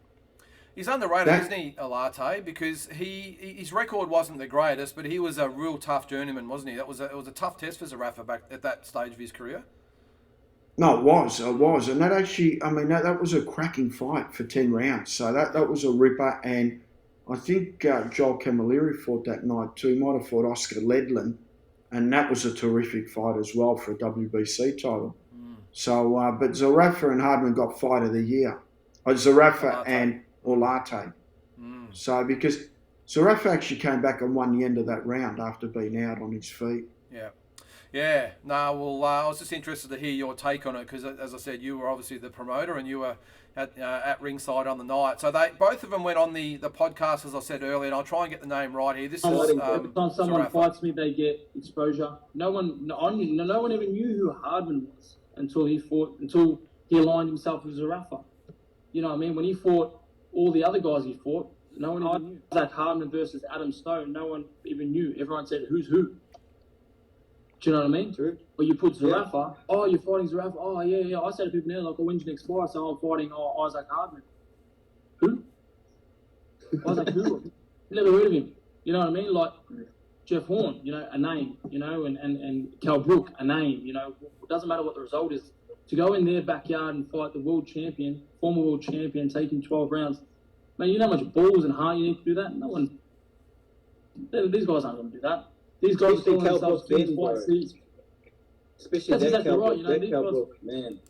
A: He's underrated, isn't he, Alate? Because his record wasn't the greatest, but he was a real tough journeyman, wasn't he? It was a tough test for Zerafa back at that stage of his career.
B: No, it was. And that actually, I mean, that was a cracking fight for 10 rounds. So that was a ripper. And I think Joel Camilleri fought that night too. He might have fought Oscar Ledlin. And that was a terrific fight as well for a WBC title. So, but Zerafa and Hardman got fight of the year. Zerafa and Alate. So, because Zerafa actually came back and won the end of that round after being out on his feet.
A: Yeah. No, well, I was just interested to hear your take on it because, as I said, you were obviously the promoter and you were at ringside on the night. So both of them went on the podcast, as I said earlier, and I'll try and get the name right here. This is
O: every time someone
A: Zerafa.
O: fights me, they get exposure. No one even knew who Hardman was until he aligned himself with Zerafa. You know what I mean? When he fought all the other guys he fought, no one even knew. Like Hardman versus Adam Stone, no one even knew. Everyone said, who's who? Do you know what I mean? True. Or you put Zerafa, oh, you're fighting Zerafa, oh, yeah. I said to people now, like, I'll win your next fight, so I'm fighting Isaac Hardman. Who? Isaac who? Never heard of him. You know what I mean? Like, Jeff Horn, you know, a name, you know, and Cal Brook, a name, you know. It doesn't matter what the result is. To go in their backyard and fight the world champion, former world champion, taking 12 rounds, man, you know how much balls and heart you need to do that? No one. These guys aren't going to do that. These guys are calling themselves kings fight seats.
S: Especially
O: that's exactly right, you know.
S: These guys, man.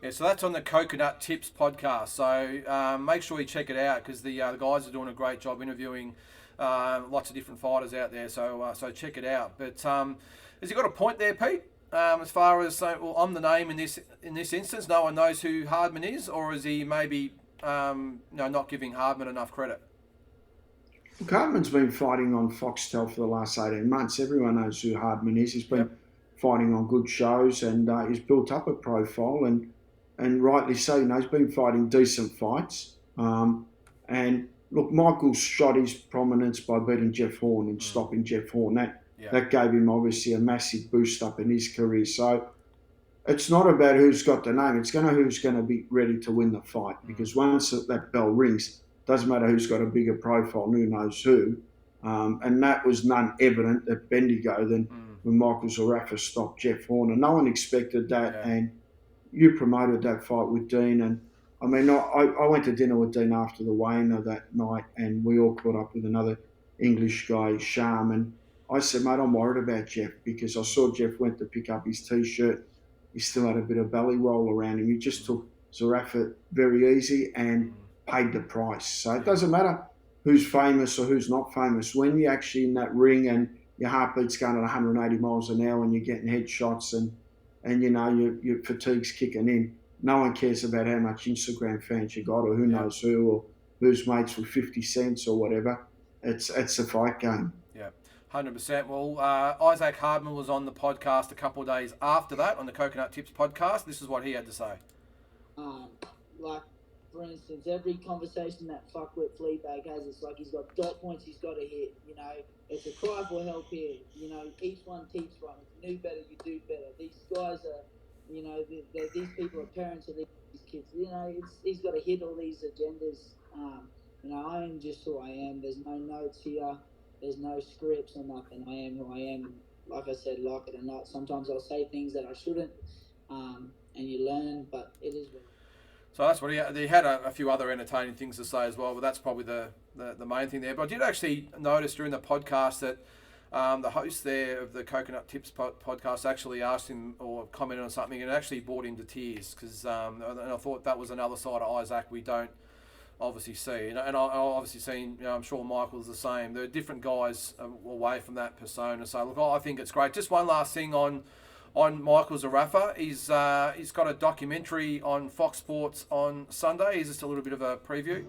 A: Yeah, so that's on the Coconut Tips podcast. So make sure you check it out because the guys are doing a great job interviewing lots of different fighters out there. So check it out. But has he got a point there, Pete? As far as I'm the name in this instance, no one knows who Hardman is, or is he maybe not giving Hardman enough credit?
B: Look, Hardman's been fighting on Foxtel for the last 18 months. Everyone knows who Hardman is. He's been fighting on good shows and he's built up a profile and rightly so. You know, he's been fighting decent fights. And look, Michael shot his prominence by beating Jeff Horn and stopping Jeff Horn. That gave him obviously a massive boost up in his career. So it's not about who's got the name. It's who's going to be ready to win the fight. Because once that bell rings, doesn't matter who's got a bigger profile, who knows who. And that was none evident at Bendigo than when Michael Zerafa stopped Jeff Horn. And no one expected that. And you promoted that fight with Dean. And I mean, I went to dinner with Dean after the weigh-in of that night and we all caught up with another English guy, Sham. And I said, mate, I'm worried about Jeff because I saw Jeff went to pick up his T-shirt. He still had a bit of belly roll around him. He just took Zerafa very easy and paid the price. So it doesn't matter who's famous or who's not famous. When you're actually in that ring and your heartbeat's going at 180 miles an hour and you're getting headshots and you know your fatigue's kicking in, no one cares about how much Instagram fans you got or who knows who or who's mates with 50 cents or whatever. It's a fight game.
A: Yeah, 100%. Well, Isaac Hardman was on the podcast a couple of days after that on the Coconut Tips podcast. This is what he had to say.
X: Like, for instance, every conversation that fuckwit Fleabag has, it's like he's got dot points he's got to hit, you know. It's a cry for help here, you know. Each one teach one. If you knew better, you do better. These guys are, you know, these people are parents of these kids. You know, he's got to hit all these agendas. You know, I am just who I am. There's no notes here. There's no scripts or nothing. I am who I am. Like I said, like it or not. Sometimes I'll say things that I shouldn't, and you learn, but it is what it is.
A: So that's what he had a few other entertaining things to say as well, but that's probably the main thing there. But I did actually notice during the podcast that the host there of the Coconut Tips podcast actually asked him or commented on something and it actually brought him to tears because and I thought that was another side of Isaac we don't obviously see. And I obviously seen, I'm sure Michael's the same. There are different guys away from that persona. So look, I think it's great. Just one last thing on Michael Zerafa. He's got a documentary on Fox Sports on Sunday. Is this a little bit of a preview?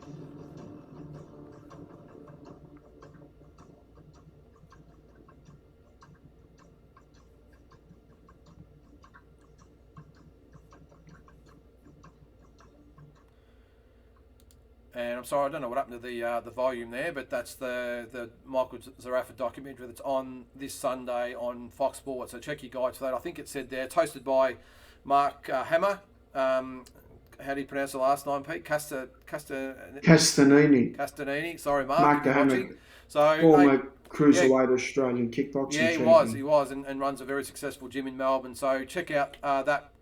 A: And I'm sorry, I don't know what happened to the volume there, but that's the Michael Zerafa documentary that's on this Sunday on Fox Sports. So check your guides for that. I think it said there, it's hosted by Mark Hammer, how do you pronounce the last name, Pete?
B: Castanini.
A: Sorry, Mark.
B: Mark
A: If you're watching. So,
B: former cruiserweight Australian kickboxing champion.
A: He was, and runs a very successful gym in Melbourne. So check out that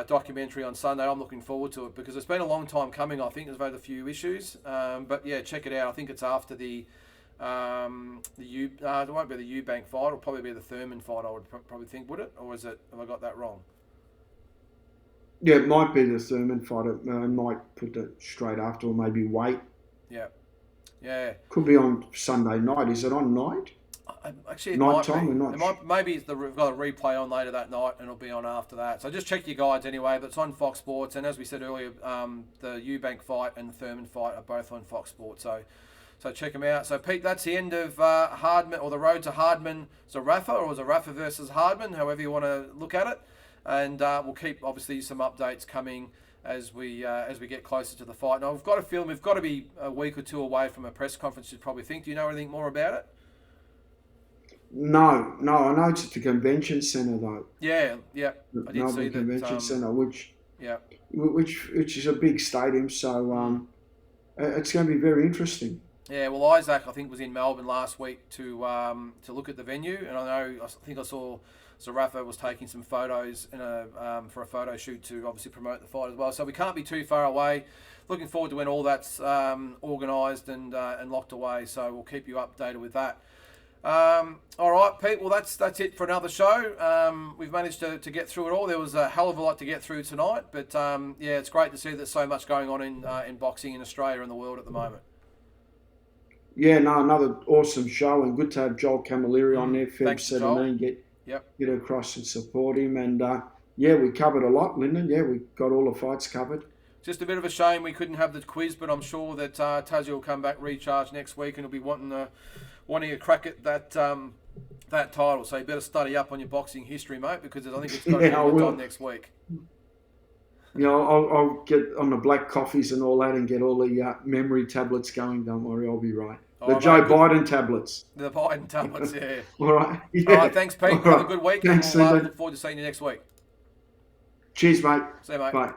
A: documentary on Sunday. I'm looking forward to it because it's been a long time coming. I think there's had a few issues, but yeah, check it out. I think it's after it won't be the Eubank fight. It'll probably be the Thurman fight. I would probably think, would it, or is it? Have I got that wrong?
B: Yeah, it might be the Thurman fight. It might put it straight after, or maybe wait.
A: Yeah.
B: Could be on Sunday night. Is it on night?
A: Actually, it
B: night
A: might
B: time
A: be.
B: or not?
A: Maybe we've got a replay on later that night, and it'll be on after that. So just check your guides anyway. But it's on Fox Sports, and as we said earlier, the Eubank fight and the Thurman fight are both on Fox Sports. So check them out. So Pete, that's the end of Hardman, or the road to Hardman Zerafa, or Zerafa versus Hardman, however you want to look at it. And we'll keep obviously some updates coming as we get closer to the fight. Now we've got a feeling we've got to be a week or two away from a press conference. You'd probably think. Do you know anything more about it?
B: No. I know it's at the convention centre though.
A: Yeah. I did see that.
B: Convention Centre, which
A: Yeah.
B: which is a big stadium, so it's going to be very interesting.
A: Yeah, well, Isaac, I think, was in Melbourne last week to look at the venue, and I think I saw Zerafa was taking some photos for a photo shoot to obviously promote the fight as well. So we can't be too far away. Looking forward to when all that's organised and locked away. So we'll keep you updated with that. All right, Pete. Well, that's it for another show. We've managed to get through it all. There was a hell of a lot to get through tonight, but yeah, it's great to see there's so much going on in boxing in Australia and the world at the moment.
B: Yeah, no, another awesome show, and good to have Joel Camilleri on there. Feb 17, get across and support him, and yeah, we covered a lot, Lyndon. Yeah, we got all the fights covered.
A: Just a bit of a shame we couldn't have the quiz, but I'm sure that Tazzy will come back recharged next week, and he'll be wanting a crack at that title. So you better study up on your boxing history, mate, because I think it's got to be done next week.
B: You know, I'll get on the black coffees and all that and get all the memory tablets going. Don't worry, I'll be right. The Joe Biden tablets.
A: The Biden tablets, yeah.
B: All right. Yeah.
A: All right, thanks, Pete. Have a good week.
B: Thanks,
A: and we'll look forward to seeing you next week.
B: Cheers, mate.
A: See you, mate.
B: Bye.